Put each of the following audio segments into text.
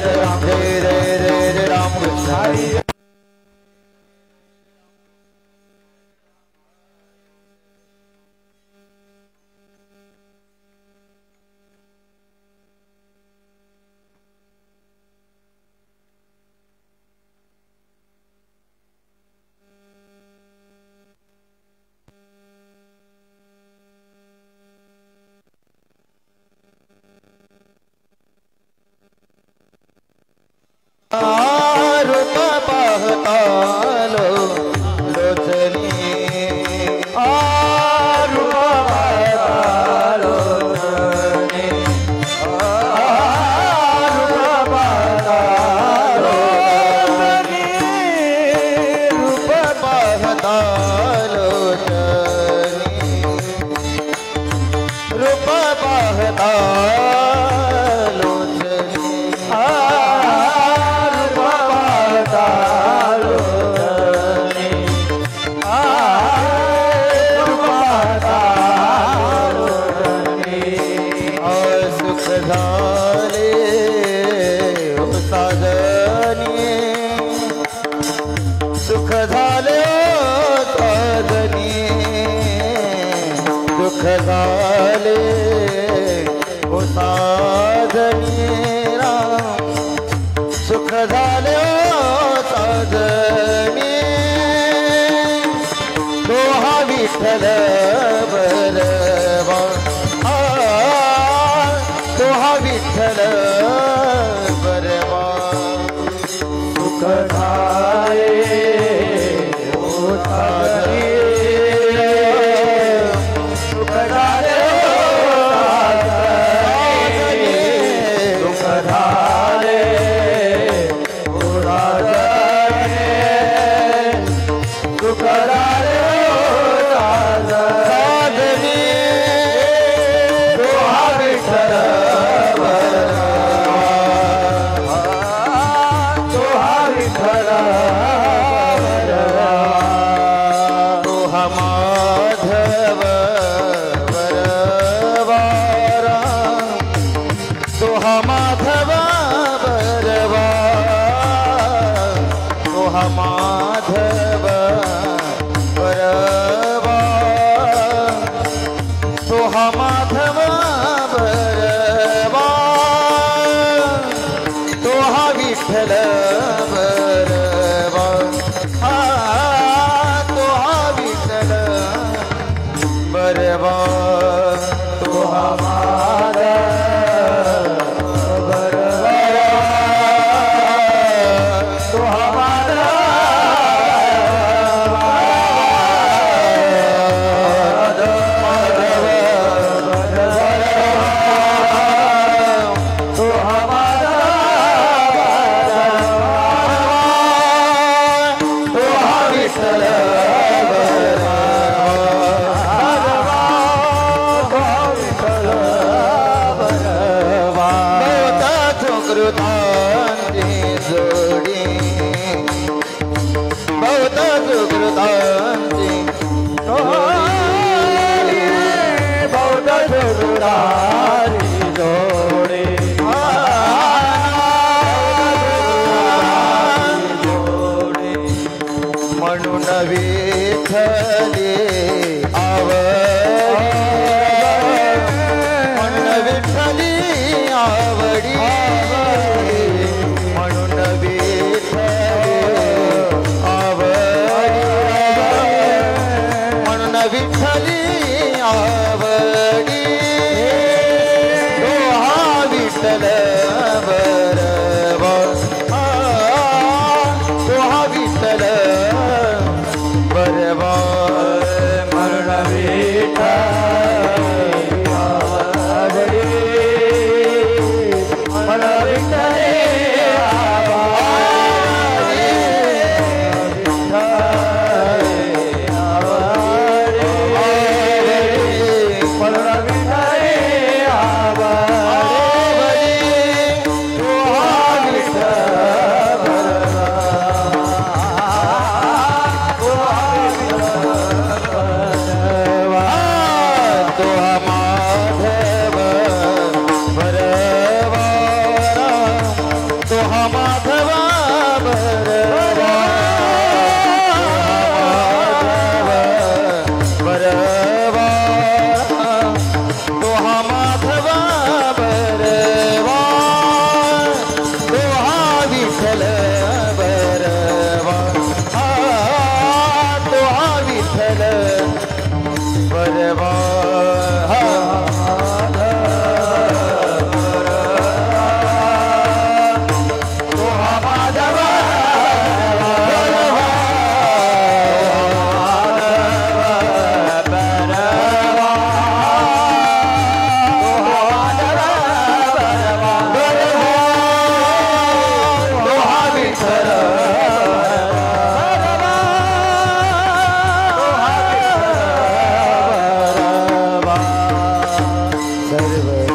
जय राम कृष्ण। रूप पाहता लो लोचनी रूप पाहता लोचनी रूप पाहता लोचनी रूप पाहता लोचनी रूप पाहता झाले ओ साजनी राम सुख झाले ओ साजनी तो हा विठ्ठल बरवा तो हा विठ्ठल बरवा सुख झाले ओ साजनी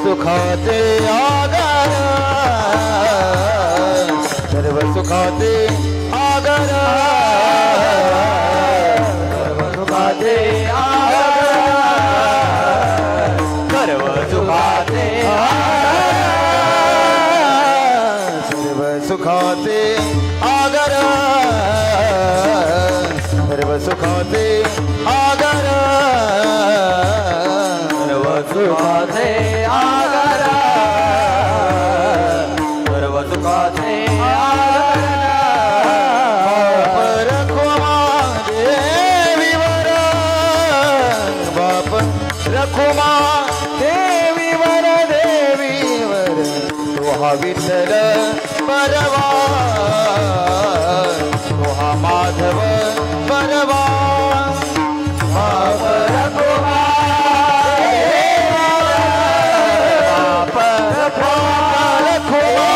सुखाचे आगर सर्व सुखाचे आगर सर्व सुखाचे आगर सर्व सुखाचे सर्व सुखाचे आगर सर्व सुखाचे आगर सर्व सुखाचे आगर सर्व सुखाचे आगर बाप रखुमा देवीवर देवीवर तो हा विठ्ठल परवा तो हा माधव परवा बाप रखुमा बाप रखुमा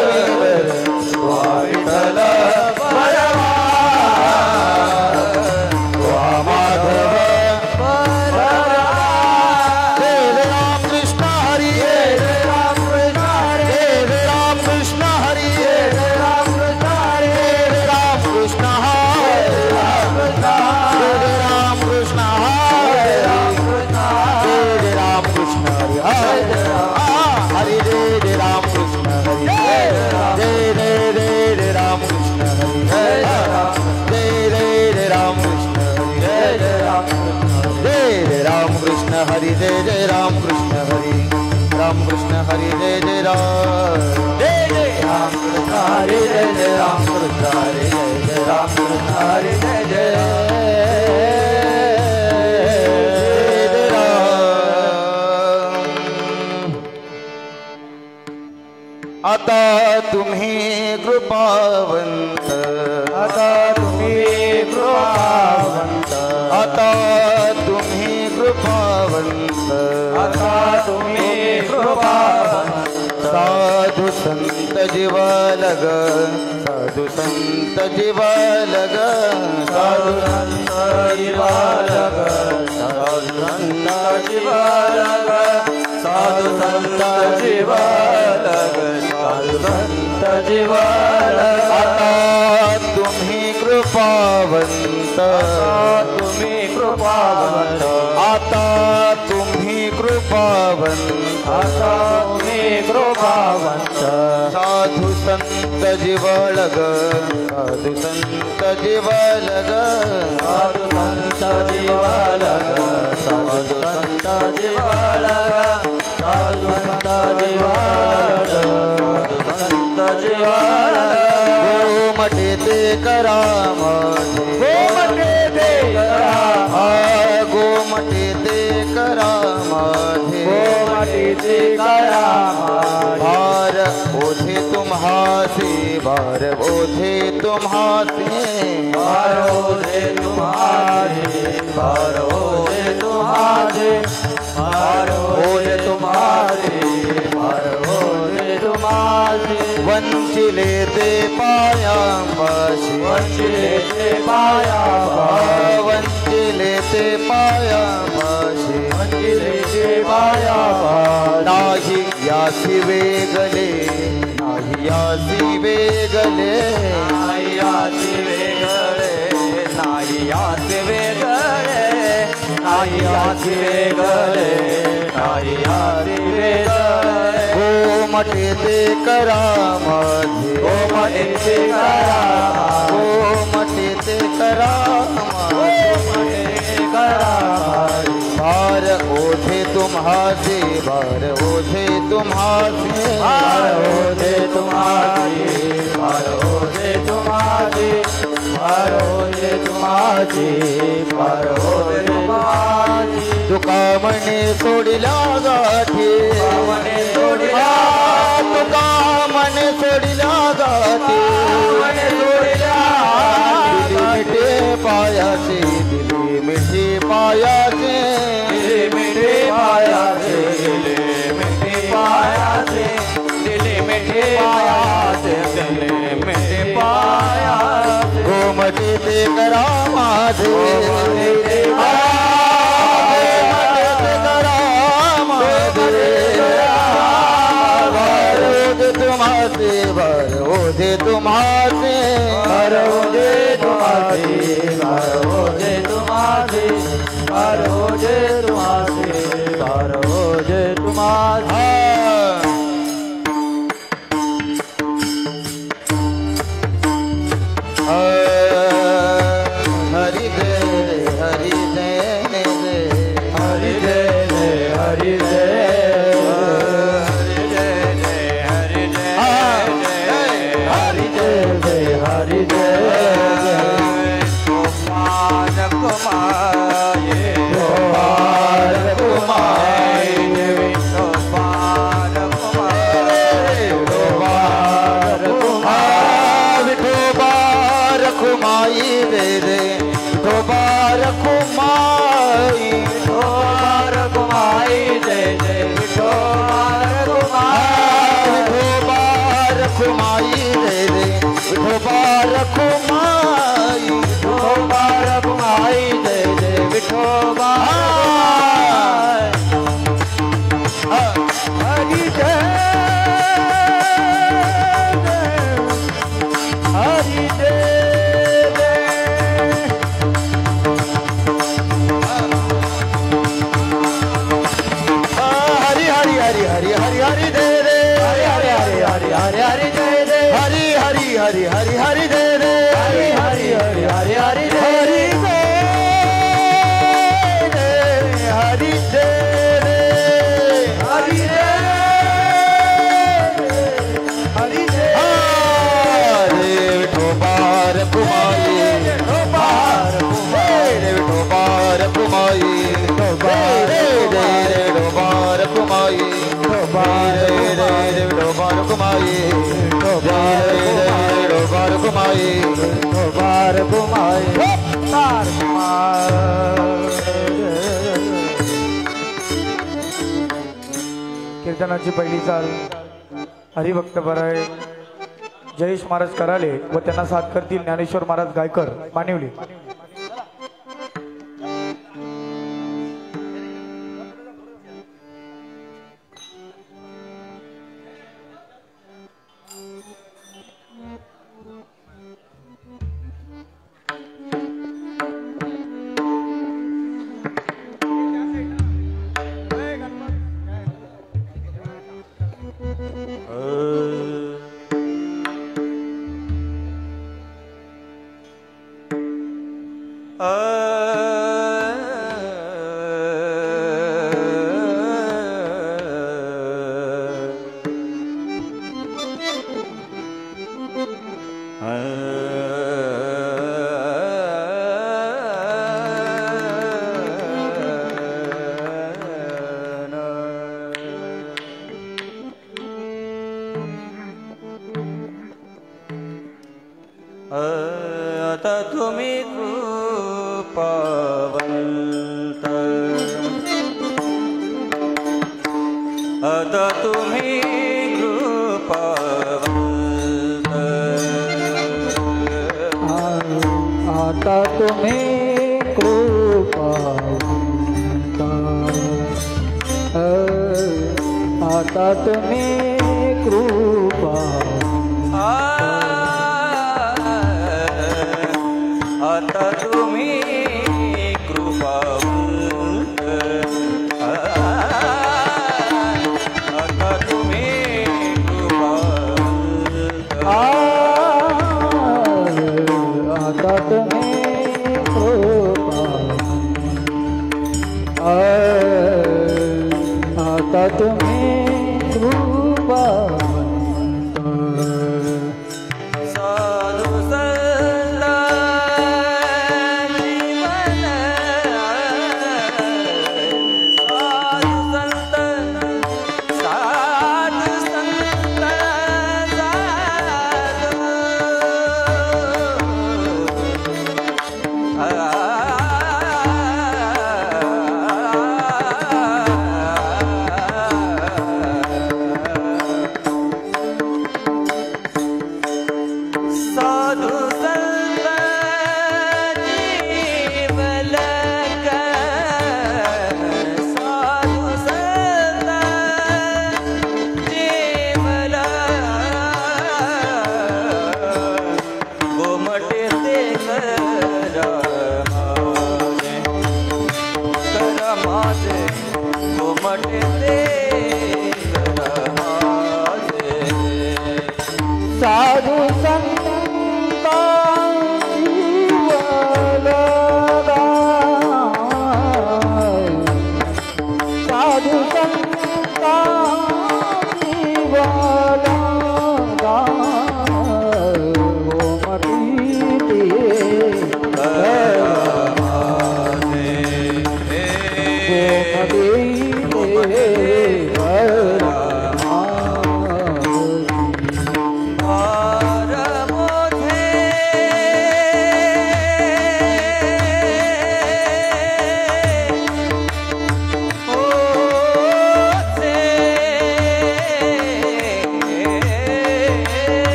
देवीवर तो हा विठ्ठल परवा तो हा माधव हरि जय जय राम कृष्ण हरि राम कृष्ण हरि जय जय राम हरि जय जय राम कृष्ण हरि जय जय राम कृष्ण हरि जय जय राम। आता तुम्ही कृपावंत आता तुम्ही कृपावंत आता तुम्ही कृपावंत आता तुम्ही कृपावंत साधु संत जीवालग साधु संत जीवालग साधु संत जीवालग साधु संत जीवालग साधु संत जीवालग साधु संत जीवालग आता तुम्ही कृपावंत तुम्ही कृपावंत आता तुम्ही कृपावंत आता तुम्ही कृपावंत साधु संत जीवलग साधु संत जीवलग साधु संत जीवलग साधु संत जीवलग साधु संत जीवलग साधु संत जीवलग गोमटे ते कराम गोमटे ते कराम गोमटे ते कराम गोमटे ते कराम भार ओझे तुम्हासे भार ओझे तुम्हासे भार ओझे तुम्हारे भार ओझे तुम्हारे भार ओझे तुम्हारे भार ओझे तुम्हारे वंचिले ते पायांपाशी वंचिले ते पायांपाशी वंचिले ते पायांपाशी वंचिले ते पायांपाशी नाही यासी वेगले नाही यासी वेगले नाही यासी वेगळे नाही यासी वेगळे नाही यासी वेगळे नाही यासी वेगळे गोमटे ते करामध्ये गोमटे ते करामध्ये गोमटे ते करामध्ये भार ओझे तुम्हासे भार ओझे तुम्हासे भार ओझे तुम्हासे भार ओझे तुम्हासे भार ओझे तुम्हासे भार ओझे तुम्हासे तुका मने सोडिला गाठी मने सोडिला तुका मने सोडिला गाठी मने सोडिला मिठे पायाचे दिली मिठी पायाचे दिली मिठी पायाचे दिली मिठी पायाचे दिली मिठी पायाचे दिली मिठी पायाचे गोमटे ते करा माझे गोमटे ते करा तुम्हारे करो जे तुम्हारे करो जे तुम्हारे करो जे तुम्हारे करो जे तुम्हारे हरि दे हरि दे हरि दे हरि दे हरि दे कुमार कुमाये कुमार कुमार कुमार कुमार विठोबार कुमाई दे दे विठोबार कुमाई विठोबार कुमाई दे दे विठोबार कुमाई विठोबार कुमाई दे दे विठोबार कुमाई विठोबार कुमाई दे दे विठोबार हरि दे हरि दे हरि हरि हरि हरि हरि हरि दे दे हरि हरि हरि हरि हरि दे दे हरि हरि हरि हरि हरि दे दे हरि हरि हरि हरि हरि दे हरि दे हरि दे हरि दे हरे विठोबार कुमाई विठोबार विठोबार कुमाई विठोबार कुमाई विठोबार कुमाई विठोबार कुमाई विठोबार कुमाई तार कीर्तनाची पहिली चाल हरिभक्त बराय जयेश महाराज कराले व त्यांना साथ करतील ज्ञानेश्वर महाराज गायकर मानिवली. आता तुम्ही कृपावंत आता तुम्ही कृपावंत आता तुम्ही कृपावंत आता तुम्ही कृपावंत आता तुम्ही कृपावंत आता तुम्ही कृपावंत आता तुम्ही कृपावंत आता तुम्ही कृपावंत साधु संत जीवन साधु संत उमटे साधू संतांची वलगा साधू संतांची वलगा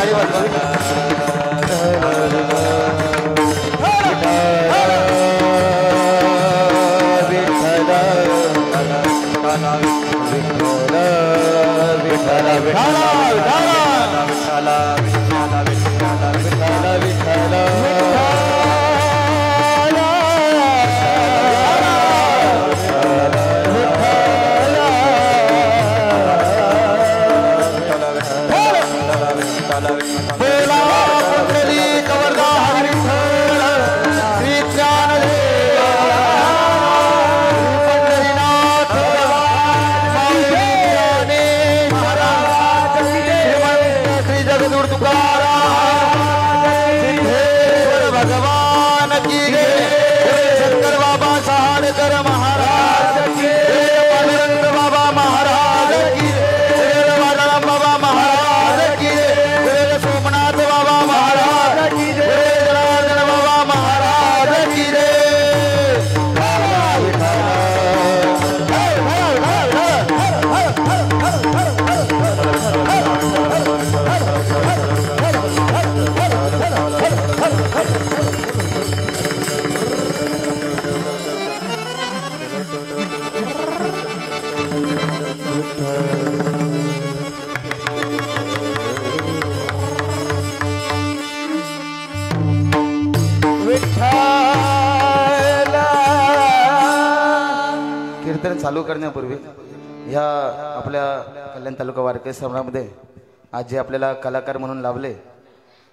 टाळी कीर्तन चालू करण्यापूर्वी ह्या आपल्या कल्याण तालुका वारकरी समाजामध्ये आज जे आपल्याला कलाकार म्हणून लाभले,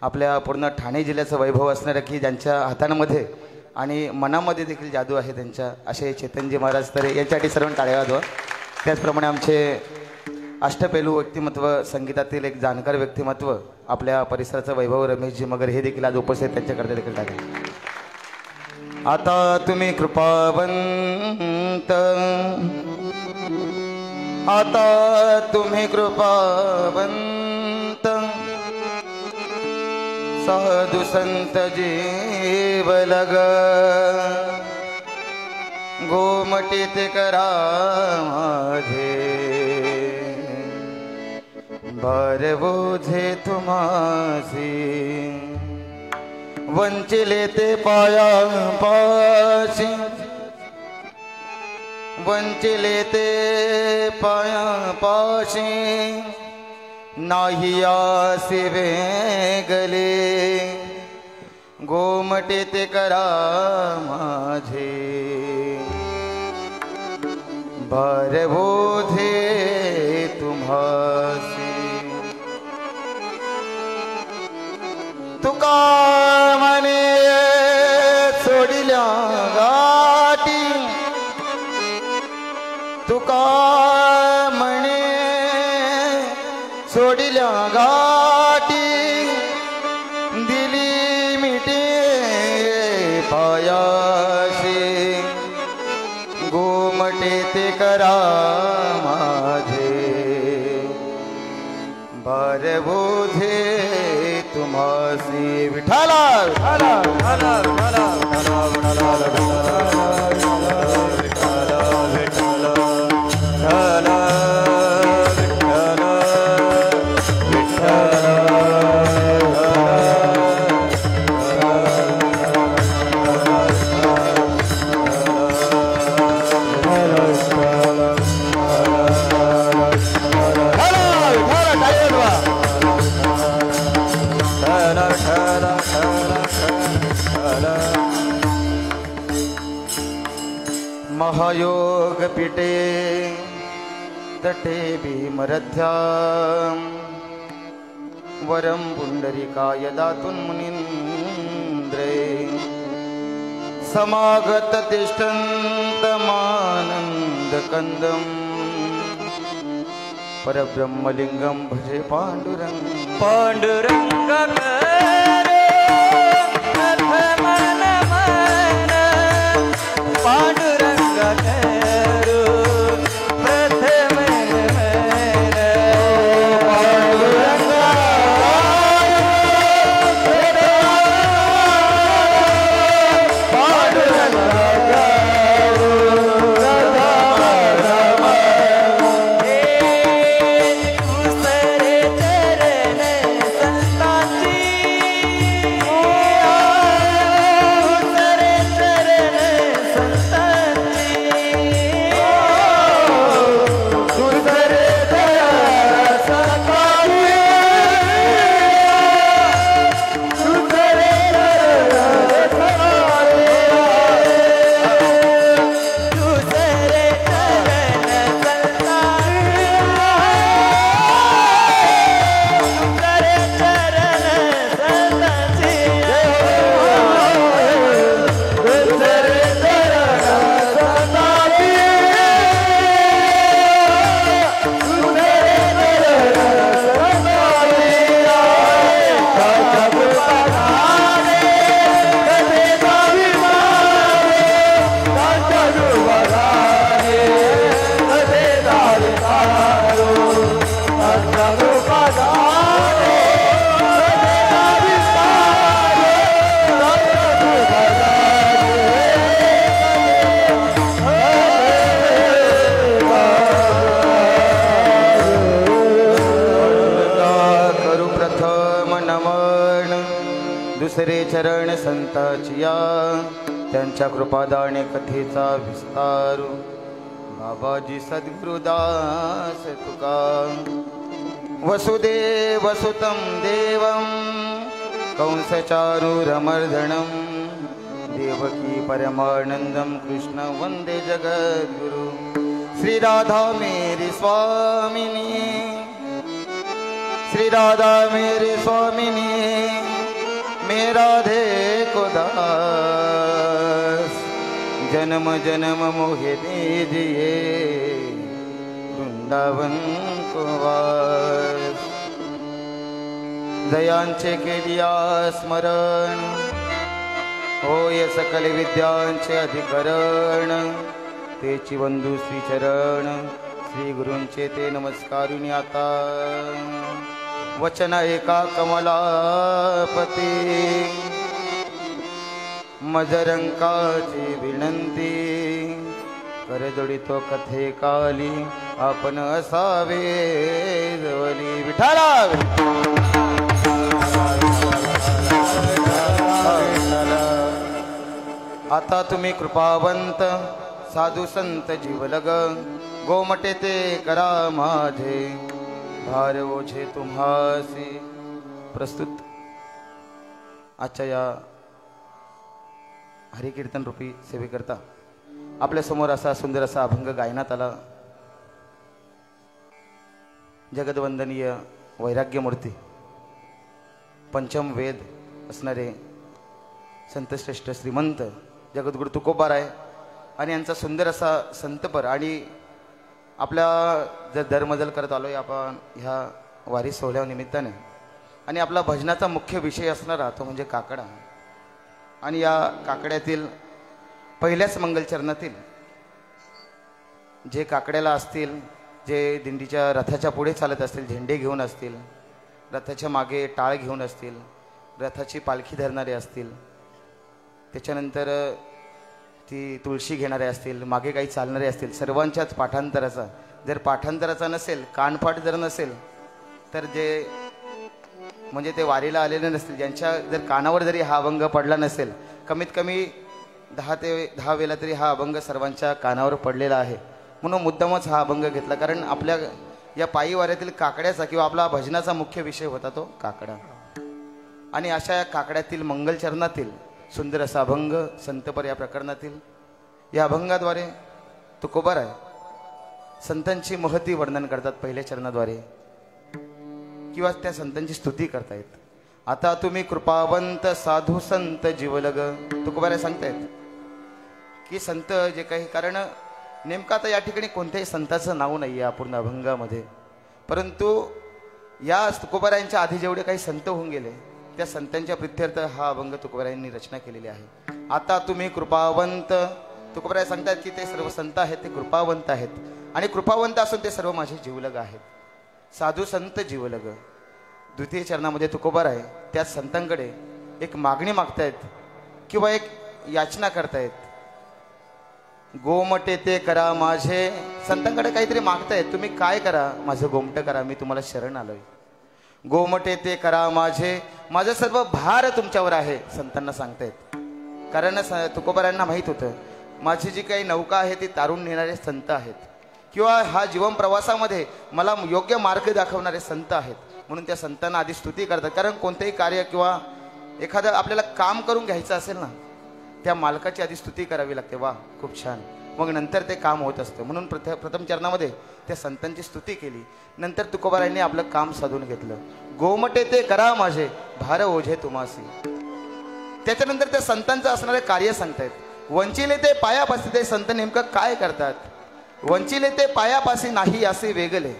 आपल्या पूर्ण ठाणे जिल्ह्याचं वैभव असणाऱ्या की ज्यांच्या हातांमध्ये आणि मनामध्ये देखील जादू आहे त्यांच्या, असे चेतनजी महाराज तर यांच्यासाठी सर्व टाळ्या वाजवा. त्याचप्रमाणे आमचे अष्टपैलू व्यक्तिमत्व, संगीतातील एक जाणकार व्यक्तिमत्व, आपल्या परिसराचं वैभव रमेशजी मगर हे देखील आज उपस्थित, त्यांच्याकडे देखील टाका. आता तुम्ही कृपावंत, आता तुम्ही कृपावंत, साधू संत जीव लग, गोमटी ते करा माझे, भार बोझे तुम्हासी, वंचिले ते पाया पाशी, वंचिले ते पाया पाशी, नाही आसी वेगले, गोमटे ते करा माझे, भार बोधे तुम्हासी. तुका म्हणे सोडिल्या गाठी, तुका म्हणे सोडिल्या गाठी, दिली मिठी पायाशी, गोमटे ते करा माझे, भार बोधे तुम्हासी. विठाला विठाला विठाला विठाला विठाला विठाला विठाला महायोग पिटे तटे भीमरथ्यां, वरं पुंडरीकाय दातुं मुनीन्द्रे, समागत तिष्ठन्तमानन्दकन्दं, परब्रह्मलिंगं भजे पाण्डुरंग. पाण्डुरंग संता ओसरे चरण संताचिया त्यांच्या कृपादाने कथेचा विस्तारू बाबाजी सद्गुरुदास तुका वसुदेव सुतं देवं कंसचारूरमर्दनं देवकी परमानंदं कृष्ण वंदे जगद्गुरु श्री राधा मेरी स्वामिनी श्री राधा मेरी स्वामिनी मेरा राधे को दास जन्म जन्म मोहे दीजिए वृंदावन को वास दयांचे केलिया स्मरण होय सकल विद्यांचे अधिकरण तेची बंधू श्री चरण श्री गुरूंचे ते नमस्कारुनी आता वचन एका कमलापती मजरंकाची विनंती करजोडितो कथे काली आपण असावे जवली विठाला आता तुम्ही कृपावंत साधू संत जीवलग गोमटे ते करा माझे भार ओझे तुम्हासी प्रस्तुत आजच्या या हरिकीर्तन रूपी सेवेकरता आपल्या समोर असा सुंदर असा अभंग गायनात आला. जगदवंदनीय वैराग्यमूर्ती पंचम वेद असणारे संतश्रेष्ठ श्रीमंत जगद्गुरु तुकोबाराय आणि यांचा सुंदर असा संतपर आणि आपल्या जर दरमजल करत आलोय आपण ह्या वारी सोहळ्या निमित्ताने आणि आपला भजनाचा मुख्य विषय असणारा तो म्हणजे काकडा आणि या काकड्यातील पहिल्याच मंगलचरणातील जे काकड्याला असतील जे दिंडीच्या रथाच्या पुढे चालत असतील झेंडे घेऊन असतील रथाच्या मागे टाळ घेऊन असतील रथाची पालखी धरणारे असतील त्याच्यानंतर ती तुळशी घेणारे असतील मागे काही चालणारे असतील सर्वांच्याच पाठांतराचा जर पाठांतराचा नसेल कानपाठ जर नसेल तर जे म्हणजे ते वारीला आलेले नसतील ज्यांच्या जर कानावर जरी हा अभंग पडला नसेल कमीत कमी 10 वेळा तरी हा अभंग सर्वांच्या कानावर पडलेला आहे म्हणून मुद्दामच हा अभंग घेतला कारण आपल्या या पायी वाऱ्यातील काकड्याचा किंवा आपला भजनाचा मुख्य विषय होता तो काकडा आणि अशा या काकड्यातील मंगलचरणातील सुंदर असा अभंग संतपर या प्रकरणातील या अभंगाद्वारे तुकोबाराय संतांची महती वर्णन करतात पहिल्या चरणाद्वारे किंवा त्या संतांची स्तुती करतायत. आता तुम्ही कृपावंत साधू संत जीवलग तुकोबाराय सांगतायत की संत जे काही कारण नेमका आता या ठिकाणी कोणत्याही संताचं नाव नाही आहे पूर्ण अभंगामध्ये परंतु या तुकोबारायांच्या आधी जेवढे काही संत होऊन गेले त्या संतांच्या प्रित्यर्थ हा अभंग तुकोबारायांनी रचना केलेली आहे. आता तुम्ही कृपावंत तुकोबाराय सांगतात की ते सर्व संत आहेत ते कृपावंत आहेत आणि कृपावंत असून ते सर्व माझे जीवलग आहेत. साधू संत जीवलग द्वितीय चरणामध्ये तुकोबाराय त्या संतांकडे एक मागणी मागतायत किंवा एक याचना करतायत. गोमटे ते करा माझे संतांकडे काहीतरी मागतायत तुम्ही काय करा माझं गोमटं करा मी तुम्हाला शरण आलोय. गोमटे ते करा माझे माझं सर्व भार तुमच्यावर आहे संतांना सांगतायत कारण तुकोबारायांना माहीत होतं माझी जी काही नौका आहे ती तारून नेणारे संत आहेत किंवा हा जीवन प्रवासामध्ये मला योग्य मार्ग दाखवणारे संत आहेत म्हणून त्या संतांना आधी स्तुती करतात कारण कोणतेही कार्य किंवा एखादं आपल्याला काम करून घ्यायचं असेल ना त्या मालकाची आधी स्तुती करावी लागते. वा खूप छान मग नंतर ते काम होत असतं म्हणून प्रथम चरणामध्ये त्या संतांची स्तुती केली नंतर तुकोबारायांनी आपलं काम साधून घेतलं. गोमटे ते करा माझे भार ओझे तुम्हासी त्याच्यानंतर त्या संतांचं असणारे कार्य सांगतायत. वंचिले ते पायापासी ते संत नेमकं काय करतात वंचिले ते पायापासी नाही असे वेगळे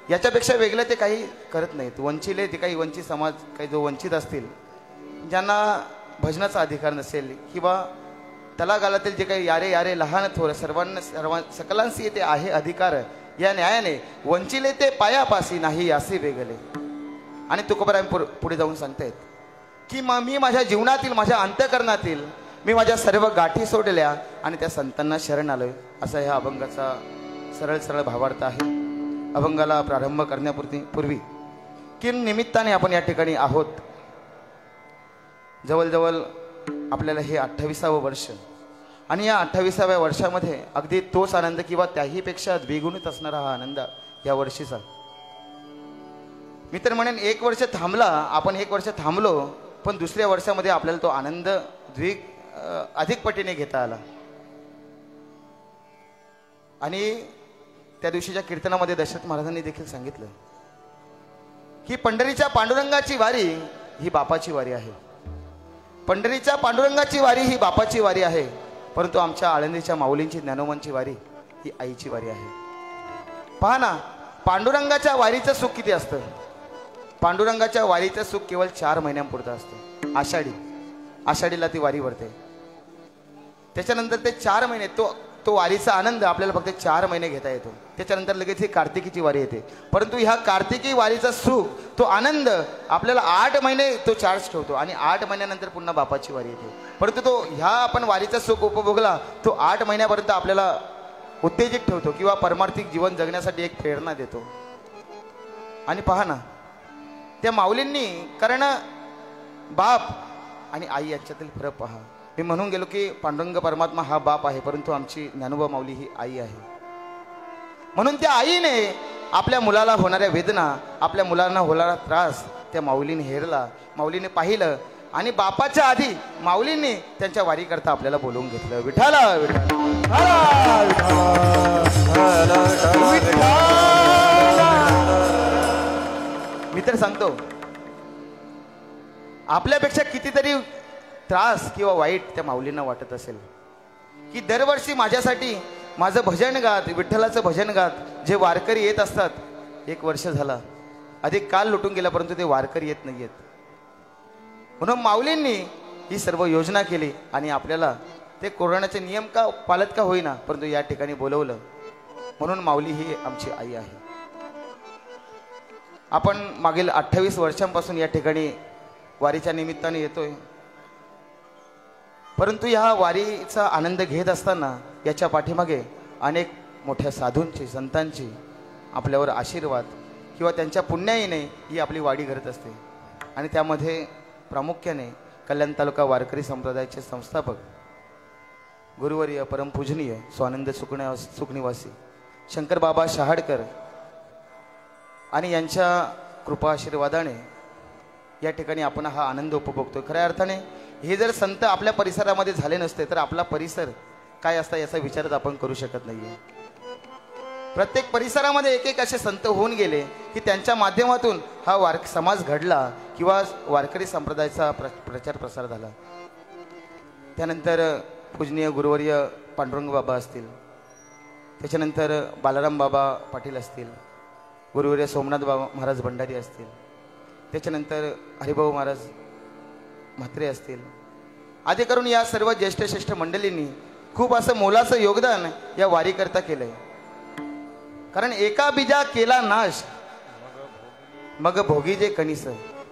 याच्यापेक्षा वेगळं ते काही करत नाहीत. वंचिले ते काही वंचित समाज काही जो वंचित असतील ज्यांना भजनाचा अधिकार नसेल किंवा तलागालातील जे काही यारे यारे लहान थोर सकलांशी ते आहे अधिकार या न्यायाने वंचिले ते पायापासी नाही असे वेगळे. आणि तुकोबाराय पुढे जाऊन सांगतायत की मी माझ्या जीवनातील माझ्या अंतःकरणातील मी माझ्या सर्व गाठी सोडल्या आणि त्या संतांना शरण आलोय असा ह्या अभंगाचा सरळ सरळ भावार्थ आहे. अभंगाला प्रारंभ करण्यापूर्वी की निमित्ताने आपण या ठिकाणी आहोत जवळजवळ आपल्याला हे 28वं वर्ष आणि या 28व्या वर्षामध्ये अगदी तोच आनंद किंवा त्याहीपेक्षा द्विगुणित असणारा हा आनंद या वर्षीचा. मी तर म्हणेन 1 वर्ष थांबला, आपण 1 वर्ष थांबलो, पण दुसऱ्या वर्षामध्ये आपल्याला तो आनंद अधिक पटीने घेता आला. आणि त्या दिवशीच्या कीर्तनामध्ये दशरथ महाराजांनी देखील सांगितलं की पंढरीच्या पांडुरंगाची वारी ही बापाची वारी आहे. पंढरीच्या पांडुरंगाची वारी ही बापाची वारी आहे, परंतु आमच्या आळंदीच्या माऊलींची ज्ञानोबांची वारी ही आईची वारी आहे. पहा ना, पांडुरंगाच्या वारीचं सुख किती असतं. पांडुरंगाच्या वारीचं सुख केवळ 4 महिन्यांपुरतं असतं. आषाढीला ती वारी भरते. त्याच्यानंतर ते 4 महिने तो वारीचा आनंद आपल्याला फक्त 4 महिने घेता येतो. त्याच्यानंतर लगेच ही कार्तिकीची वारी येते. परंतु ह्या कार्तिकी वारीचा सुख, तो आनंद आपल्याला 8 महिने तो चार्ज ठेवतो आणि 8 महिन्यानंतर पुन्हा बापाची वारी येते. परंतु तो ह्या आपण वारीचा सुख उपभोगला तो 8 महिन्यापर्यंत आपल्याला उत्तेजित ठेवतो किंवा परमार्थिक जीवन जगण्यासाठी एक प्रेरणा देतो. आणि पहा ना, त्या माऊलींनी, कारण बाप आणि आई यांच्यातील फरक पहा. मी म्हणून गेलो की पांडुरंग परमात्मा हा बाप आहे, परंतु आमची ज्ञानोबा माऊली ही आई आहे. म्हणून त्या आईने आपल्या मुलाला होणाऱ्या वेदना, आपल्या मुलांना होणारा त्रास त्या माऊलीने हेरला, माऊलीने पाहिलं आणि बापाच्या आधी माऊलींनी त्यांच्या वारीकरता आपल्याला बोलवून घेतलं. विठाला मी तर सांगतो, आपल्यापेक्षा कितीतरी त्रास किंवा वाईट त्या माऊलींना वाटत असेल की दरवर्षी माझ्यासाठी माझं भजन गात, विठ्ठलाचं भजन गात जे वारकरी येत असतात, 1 वर्ष झाला, अधिक काल लुटून गेला, परंतु ते वारकरी येत नाही आहेत. म्हणून माऊलींनी ही सर्व योजना केली आणि आपल्याला ते कोरोनाचे नियम का पालत का होईना, परंतु या ठिकाणी बोलवलं. म्हणून माऊली ही आमची आई आहे. आपण मागील 28 वर्षांपासून या ठिकाणी वारीच्या निमित्ताने येतोय, परंतु ह्या वारीचा आनंद घेत असताना याच्या पाठीमागे अनेक मोठ्या साधूंची, संतांची आपल्यावर आशीर्वाद किंवा त्यांच्या पुण्याईने ही आपली वारी घडत असते. आणि त्यामध्ये प्रामुख्याने कल्याण तालुका वारकरी संप्रदायाचे संस्थापक गुरुवर्य परमपूजनीय स्वानंद सुखनिवासी शंकर बाबा शहाडकर आणि यांच्या कृपा आशीर्वादाने या ठिकाणी आपण हा आनंद उपभोगतोय. खऱ्या अर्थाने हे जर संत आपल्या परिसरामध्ये झाले नसते तर आपला परिसर काय असता याचा विचारच आपण करू शकत नाहीये. प्रत्येक परिसरामध्ये एक एक असे संत होऊन गेले की त्यांच्या माध्यमातून हा समाज घडला किंवा वारकरी संप्रदायाचा प्रचार प्रसार झाला. त्यानंतर पूजनीय गुरुवर्य पांडुरंग बाबा असतील, त्याच्यानंतर बालाराम बाबा पाटील असतील, गुरुवर्य सोमनाथ बाबा महाराज भंडारी असतील, त्याच्यानंतर हरिभाऊ महाराज म्हात्रे असतील, आदी करून या सर्व ज्येष्ठ श्रेष्ठ मंडळींनी खूप असं मोलाचं योगदान या वारीकरता केलंय. कारण एका बीजा केला नाश मग भोगी जे कणीस,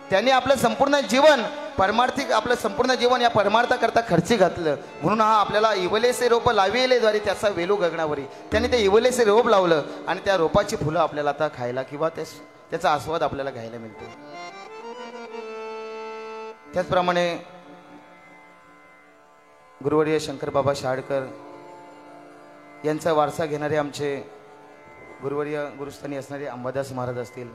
त्यांनी आपलं संपूर्ण जीवन परमार्थिक, आपलं संपूर्ण जीवन या परमार्थाकरता खर्ची घातलं. म्हणून हा आपल्याला इवलेसे रोप लाविले द्वारे त्याचा वेलू गगनावरी, त्यांनी ते इवलेसे रोप लावलं आणि त्या रोपाची फुलं आपल्याला आता खायला किंवा त्याचा आस्वाद आपल्याला घ्यायला मिळतो. त्याचप्रमाणे गुरुवर्य शंकर बाबा शहाडकर यांचा वारसा घेणारे आमचे गुरुवर्य गुरुस्थानी असणारे अंबादास महाराज असतील,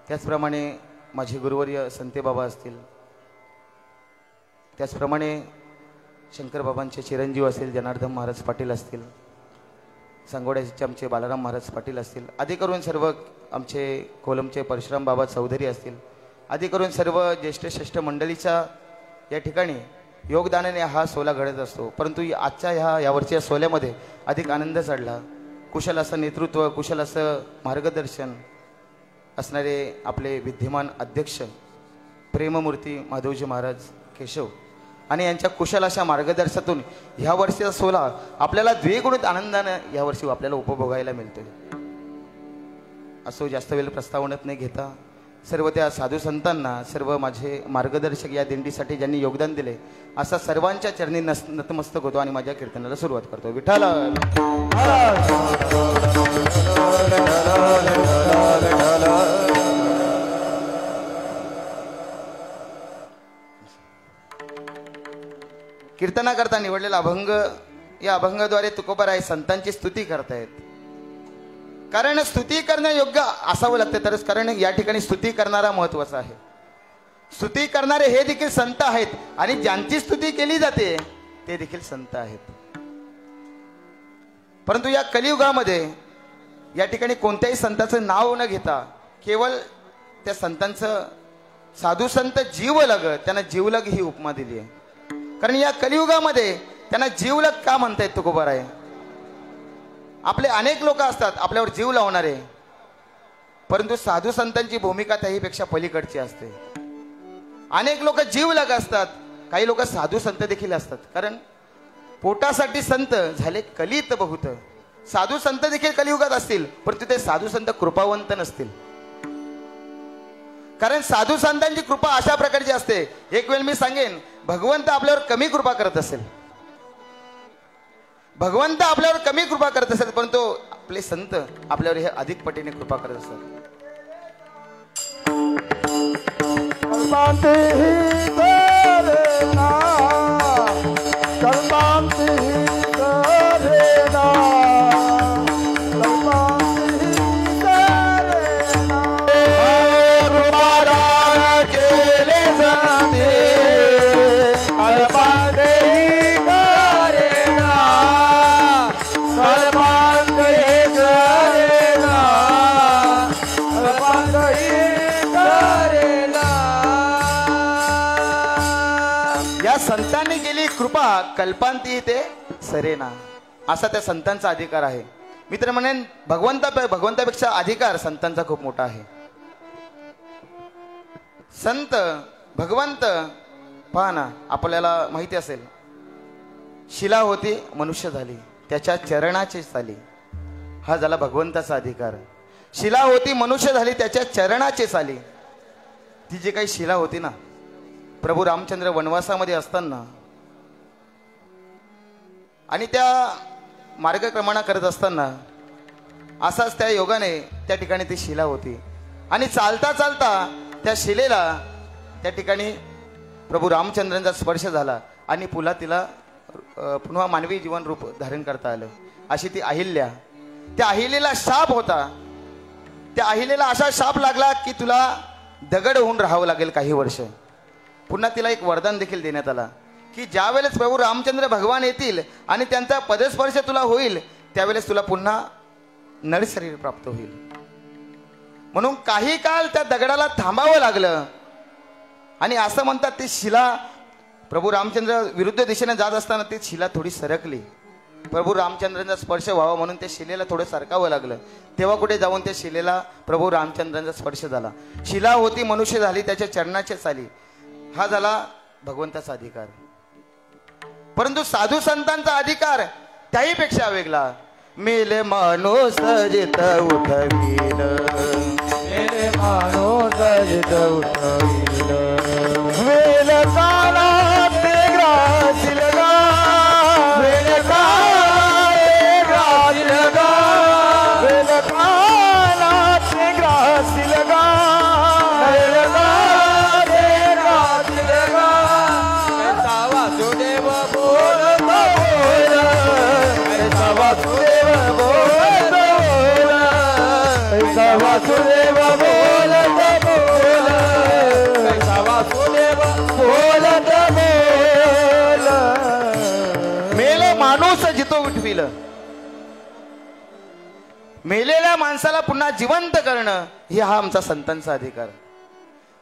त्याचप्रमाणे माझे गुरुवर्य संते बाबा असतील, त्याचप्रमाणे शंकर बाबांचे चिरंजीव असतील जनार्दन महाराज पाटील असतील, सांगोड्याचे आमचे बालाराम महाराज पाटील असतील, आदी करून सर्व आमचे कोलमचे परशुराम बाबा चौधरी असतील, आदी करून सर्व ज्येष्ठ श्रेष्ठ मंडळीच्या या ठिकाणी योगदानाने हा सोहळा घडत असतो. परंतु आजच्या यावरच्या सोहळ्यामध्ये अधिक आनंद चढला. कुशल असं नेतृत्व, कुशल असं मार्गदर्शन असणारे आपले विद्यमान अध्यक्ष प्रेममूर्ती माधवजी महाराज केशव आणि यांच्या कुशल अशा मार्गदर्शनातून ह्या वर्षीचा सोहळा आपल्याला द्विगुणित आनंदानं यावर्षी आपल्याला उपभोगायला मिळतोय. असो जास्त वेळ प्रस्तावनेत नाही घेता सर्व त्या साधू संतांना, सर्व माझे मार्गदर्शक या दिंडीसाठी ज्यांनी योगदान दिले, असा सर्वांच्या चरणी नतमस्तक होतो आणि माझ्या कीर्तनाला सुरुवात करतो. विठ्ठल कीर्तनाकरता निवडलेला अभंग, या अभंगाद्वारे तुकोबाराय संतांची स्तुती करतायत. कारण स्तुती करणे योग्य असावं लागतं तरच, कारण या ठिकाणी स्तुती करणारा महत्वाचा आहे. स्तुती करणारे हे देखील संत आहेत आणि ज्यांची स्तुती केली जाते ते देखील संत आहेत. परंतु या कलियुगामध्ये या ठिकाणी कोणत्याही संताचं नाव न घेता केवळ त्या संतांचं साधू संत जीवलग, त्यांना जीवलग ही उपमा दिली आहे. कारण या कलियुगामध्ये त्यांना जीवलग का म्हणतायत तुकोबाराय? आपले अनेक लोक असतात आपल्यावर जीव लावणारे, परंतु साधू संतांची भूमिका त्याहीपेक्षा पलीकडची असते. अनेक लोक जीवलग असतात, काही लोक साधू संत देखील असतात. कारण पोटासाठी संत झाले कलित बहुत. साधू संत देखील कलियुगात असतील, परंतु ते साधू संत कृपावंत नसतील. कारण साधू संतांची कृपा अशा प्रकारची असते, एक वेळ मी सांगेन, भगवंत आपल्यावर कमी कृपा करत असेल, भगवंत आपल्यावर कमी कृपा करत असेल, परंतु आपले संत आपल्यावर हे अधिक पटीने कृपा करत असतात. संतांनी केली कृपा कल्पांती ते सरेना, असा त्या संतांचा अधिकार आहे. मी तर म्हणेन भगवंतापेक्षा अधिकार संतांचा खूप मोठा आहे. संत भगवंत पहा ना, आपल्याला माहिती असेल, शिला होती मनुष्य झाली त्याच्या चरणाची चाली, हा झाला भगवंताचा अधिकार. शिला होती मनुष्य झाली त्याच्या चरणाची चाली. ती जी काही शिला होती ना, प्रभू रामचंद्र वनवासामध्ये असताना आणि त्या मार्गक्रमणा करत असताना असाच त्या योगाने त्या ठिकाणी ती शिला होती. आणि चालता चालता त्या शिलेला त्या ठिकाणी प्रभू रामचंद्रांचा स्पर्श झाला आणि तिला पुन्हा मानवी जीवन रूप धारण करता आलं. अशी ती अहिल्या, त्या अहिलेला शाप होता. त्या अहिलेला असा शाप लागला की तुला दगड होऊन राहावं लागेल काही वर्ष. पुन्हा तिला एक वरदान देखील देण्यात आला की ज्यावेळेस प्रभू रामचंद्र भगवान येतील आणि त्यांचा पदस्पर्श तुला होईल त्यावेळेस तुला पुन्हा नरशरीर प्राप्त होईल. म्हणून काही काळ त्या दगडाला थांबावं लागलं. आणि असं म्हणतात ती शिला प्रभू रामचंद्र विरुद्ध दिशेने जात असताना ती शिला थोडी सरकली. प्रभू रामचंद्रांचा स्पर्श व्हावा म्हणून त्या शिलेला थोडं सरकावं लागलं. तेव्हा कुठे जाऊन त्या शिलेला प्रभू रामचंद्रांचा स्पर्श झाला. शिला होती मनुष्य झाली त्याच्या चरणाचे चाली, हा झाला भगवंताचा अधिकार. परंतु साधू संतांचा अधिकार त्याही पेक्षा वेगळा. मेले माणूस जित उठविल, मेले माणूस जित उठविल, वेल काला ते ग्रासील गा, वेल काला ते ग्रासील गा, वेल काला ते ग्रासील गा, वेल काला ते ग्रासील गा. ऐसा वासुदेव बोलत बोल, ऐसा वासुदेव बोलत बोल, ऐसा वासुदेव बोलत बोल, ऐसा वासुदेव बोलत बोल. मेले माणूस जितो उठविल, मेलेल्या माणसाला पुन्हा जिवंत करणं हे हा आमचा संतांचा अधिकार.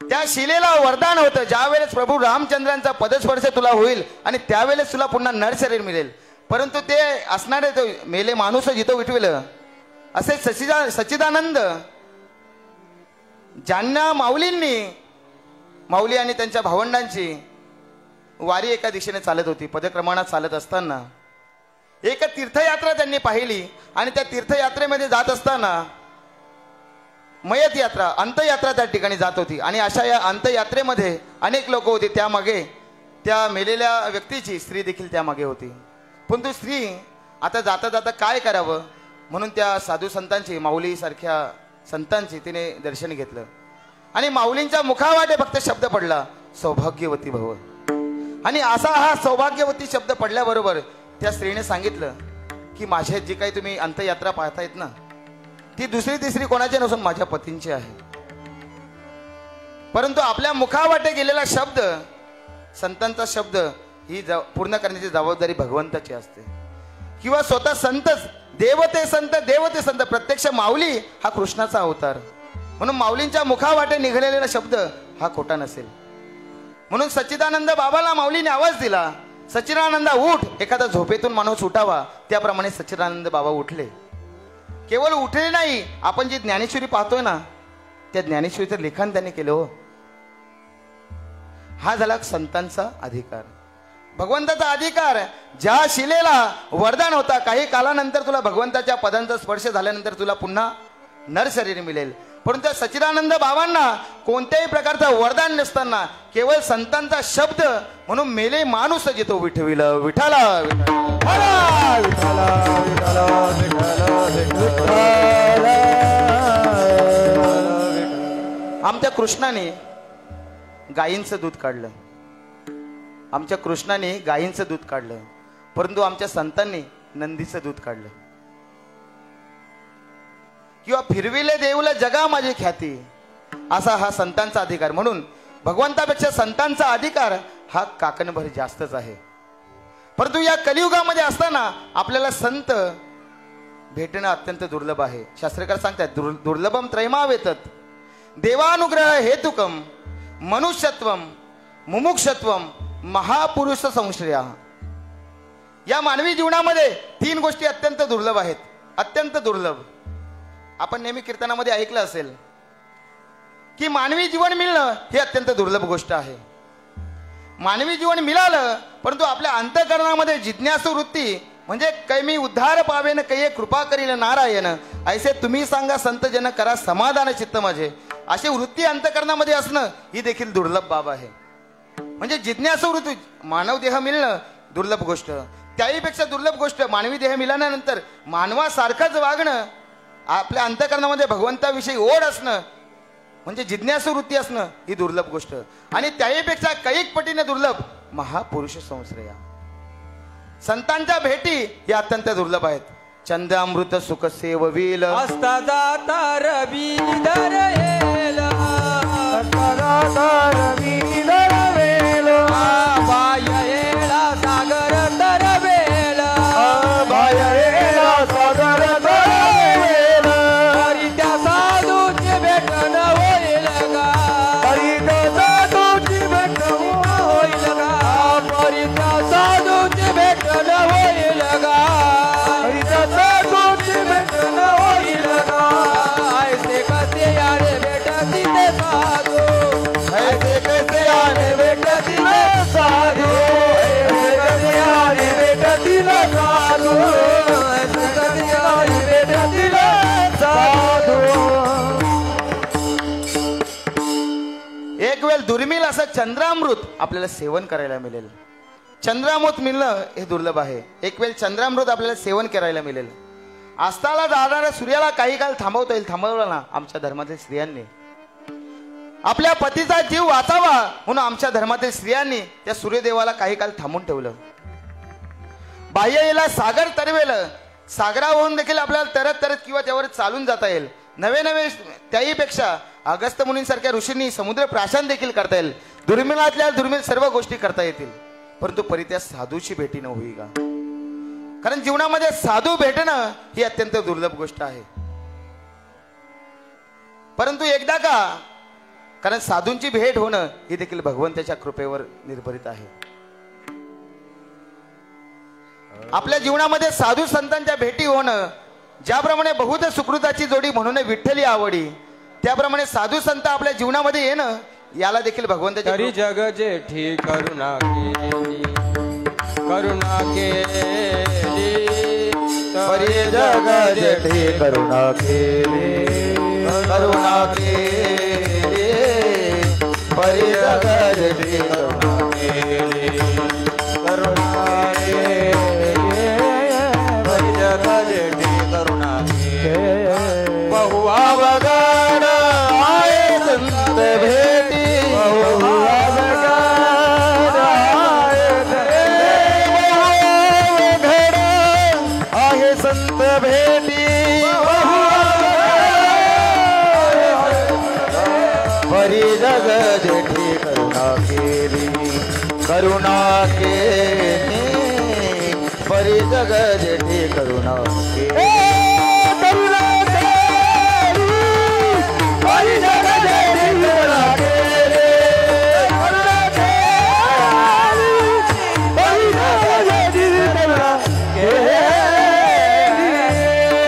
त्या शिलेला वरदान होतं, ज्यावेळेस प्रभू रामचंद्रांचा पदस्पर्श तुला होईल आणि त्यावेळेस तुला पुन्हा नरशरीर मिळेल. परंतु ते असणारे तो मेले माणूस जितो विठविलं असे सच्चिदानंद ज्यांना माऊली आणि त्यांच्या भावंडांची वारी एका दिशेने चालत होती. पदक्रमणात चालत असताना एक तीर्थयात्रा त्यांनी पाहिली आणि त्या तीर्थयात्रेमध्ये जात असताना मयत यात्रा, अंतयात्रा त्या ठिकाणी जात होती. आणि अशा या अंतयात्रेमध्ये अनेक लोक होते. त्यामागे त्या मेलेल्या व्यक्तीची स्त्री देखील त्यामागे होती. परंतु स्त्री आता जाता जाता काय करावं म्हणून त्या साधू संतांची, माऊली सारख्या संतांची तिने दर्शन घेतलं. आणि माऊलींच्या मुखावाटे फक्त शब्द पडला, सौभाग्यवती भव. आणि असा हा सौभाग्यवती शब्द पडल्याबरोबर त्या स्त्रीने सांगितलं की माझे जी काही तुम्ही अंत्ययात्रा पाहतायत ना, ती दुसरी तिसरी कोणाची नसून माझ्या पतींची आहे. परंतु आपल्या मुखावाटे गेलेला शब्द, संतांचा शब्द ही पूर्ण करण्याची जबाबदारी भगवंताची असते. किंवा स्वतः संतच, देवते संत, प्रत्यक्ष माऊली हा कृष्णाचा अवतार. म्हणून माऊलींच्या मुखावाटे निघालेला शब्द हा खोटा नसेल. म्हणून सच्चिदानंद बाबाला माऊलीने आवाज दिला, सच्चिदानंदा उठ. एखादा झोपेतून माणूस उठावा त्याप्रमाणे सच्चिदानंद बाबा उठले. केवळ उठले नाही, आपण जी ज्ञानेश्वरी पाहतोय ना, त्या ज्ञानेश्वरीचं लेखन त्यांनी केलं. हो, हा झाला संतांचा अधिकार, भगवंताचा अधिकार. ज्या शिलेला वरदान होता काही कालानंतर तुला भगवंताच्या पदांचा स्पर्श झाल्यानंतर तुला पुन्हा नर शरीर मिळेल. परंतु सच्चिदानंद बाबांना कोणत्याही प्रकारचं वरदान नसताना केवळ संतांचा शब्द म्हणून मेले माणूस जितो विठविला विठाला आमच्या कृष्णाने गायींचं दूध काढलं, आमच्या कृष्णाने गायींचं दूध काढलं, परंतु आमच्या संतांनी नंदीचं दूध काढलं. किंवा फिरविले देऊला जगा माझी ख्याती, असा हा संतांचा अधिकार. म्हणून भगवंतापेक्षा संतांचा अधिकार हा काकणभर जास्तच आहे. परंतु या कलियुगामध्ये असताना आपल्याला संत भेटणं अत्यंत दुर्लभ आहे. शास्त्रकार सांगतात दुर्लभम त्रयमावेतत देवानुग्रह हेतुकम मनुष्यत्वम मुमुक्षत्वम महापुरुष संश्रया. या मानवी जीवनामध्ये 3 गोष्टी अत्यंत दुर्लभ आहेत, अत्यंत दुर्लभ. आपण नेहमी कीर्तनामध्ये ऐकलं असेल की मानवी जीवन मिळणं ही अत्यंत दुर्लभ गोष्ट आहे. मानवी जीवन मिळालं परंतु आपल्या अंतःकरणामध्ये जिज्ञासू वृत्ती म्हणजे कैमी उद्धार पावेन कैये कृपा करील नारायण ऐसे तुम्ही सांगा संत जन करा समाधान चित्त माझे, अशी वृत्ती अंतःकरणामध्ये असणं ही देखील दुर्लभ बाब आहे. म्हणजे जिज्ञासू वृत्ती, मानव देह मिळणं दुर्लभ गोष्ट. त्याहीपेक्षा दुर्लभ गोष्ट मानवी देह मिळाल्यानंतर मानवासारखंच वागणं, आपल्या अंतःकरणामध्ये भगवंताविषयी ओढ असणं म्हणजे जिज्ञासू वृत्ती असणं ही दुर्लभ गोष्ट. आणि त्याहीपेक्षा कैक पटीने दुर्लभ महापुरुष संश्रया, संतांच्या भेटी या अत्यंत दुर्लभ आहेत. चंद अमृत सुख सेववील असता जाता रवी दरेल बायेला सागर तरवेल बायेला सागर तरवेल हरित्या साधूची भेटण होईल का, हरित्या साधूची भेटण होईल का, हरित्या साधूची भेटण होईल का, हरित्या साधूची भेटण होईल का. ऐसे कसे यारे भेटती ते साधू, ऐसे कसे यारे भेटती ते साधू, ऐसे कसे यारे भेटती ते साधू, ऐसे कसे यारे भेटती ते साधू. एक वेळ दुर्मिळ असं चंद्रामृत आपल्याला सेवन करायला मिळेल. चंद्रामृत मिळणं हे दुर्लभ आहे. एक वेळ चंद्रामृत आपल्याला सेवन करायला मिळेल. अस्ताला जाणाऱ्या सूर्याला काही काळ थांबवता येईल. थांबवला ना आमच्या धर्मातील स्त्रियांनी. आपल्या पतीचा जीव वाचावा म्हणून आमच्या धर्मातील स्त्रियांनी त्या सूर्यदेवाला काही काळ थांबून ठेवलं. बाह्यला सागर तरवेल, सागरावरून देखील आपल्याला तरत तरत किंवा त्यावर चालून जाता येईल. नवे नवे त्याहीपेक्षा अगस्त्य मुनींसारख्या ऋषींनी समुद्र प्राशन देखील करता येईल. दुर्मिळातल्या दुर्मिळ सर्व गोष्टी करता येतील. परंतु परित्या साधूची भेटी न होई का, कारण जीवनामध्ये साधू भेटणं ही अत्यंत दुर्लभ गोष्ट आहे. परंतु एकदा का, कारण साधूंची भेट होणं ही देखील भगवंताच्या कृपेवर निर्भरित आहे. आपल्या जीवनामध्ये साधू संतांच्या भेटी होणं, ज्याप्रमाणे बहुध सुकृताची जोडी म्हणून विठ्ठली आवडी, त्याप्रमाणे साधू संत आपल्या जीवनामध्ये येणं याला देखील भगवंताच्या तरी जग जेठी करुणा केली, करुणा केली तरी जग जेठी करुणा केली, करुणा केली परी जग जेठी करुणा केली, करुणा केली तरी जग जेठी करुणा केली. बहुवा वगन आये संत भेटी, बहुवा वगन आये परी जग जेठी करुणा केली करुणा केली परी जग जेठी करुणा केली करुणा केली परी जग जेठी करुणा केली करुणा केली परी जग जेठी करुणा केली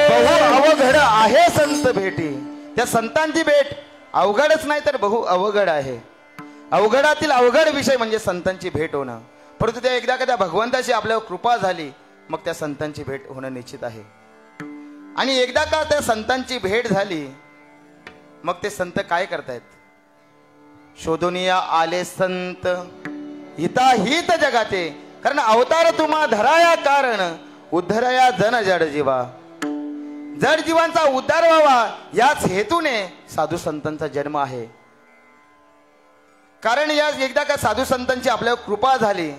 बहु अवघड आहे संत भेटी त्या संतांची भेट अवघडच नाही तर बहु अवघड आहे अवघडातील अवघड विषय म्हणजे संतांची भेट होणं परंतु त्या एकदा का त्या भगवंताची आपल्यावर कृपा झाली मग त्या संतांची भेट होणं निश्चित आहे आणि एकदा का त्या संतांची भेट झाली मग ते संत काय करतायत शोधुनिया आले संत हिताहित जगाते कारण अवतार तुम्हा धराया कारण उद्धराया जन जड जीवा जड जीवांचा उद्धार व्हावा याच हेतूने साधू संतांचा जन्म आहे कारण या एकदा का साधू संतांची आपल्यावर कृपा झाली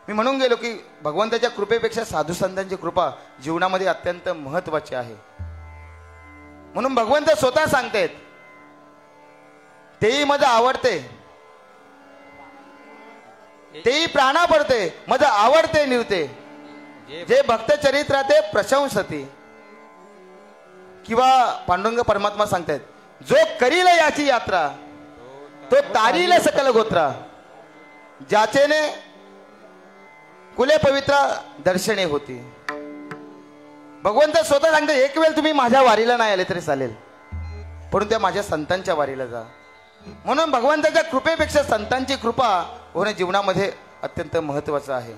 मी म्हणून गेलो की भगवंताच्या कृपेपेक्षा साधू संतांची कृपा जीवनामध्ये अत्यंत महत्वाची आहे म्हणून भगवंत स्वतः सांगतात तेही माझं आवडते तेही प्राणा पडते माझं आवडते निवते जे भक्त चरित्राते प्रशंसती किंवा पांडुरंग परमात्मा सांगतात जो करील याची यात्रा तो तारील सकल गोत्रा ज्याचेने कुले पवित्रा दर्शने होती भगवंत स्वतः सांगते एक वेळ तुम्ही माझ्या वारीला नाही आले तरी चालेल पण त्या माझ्या संतांच्या वारीला जा म्हणून भगवंताच्या कृपेपेक्षा संतांची कृपा होणे जीवनामध्ये अत्यंत महत्वाचं आहे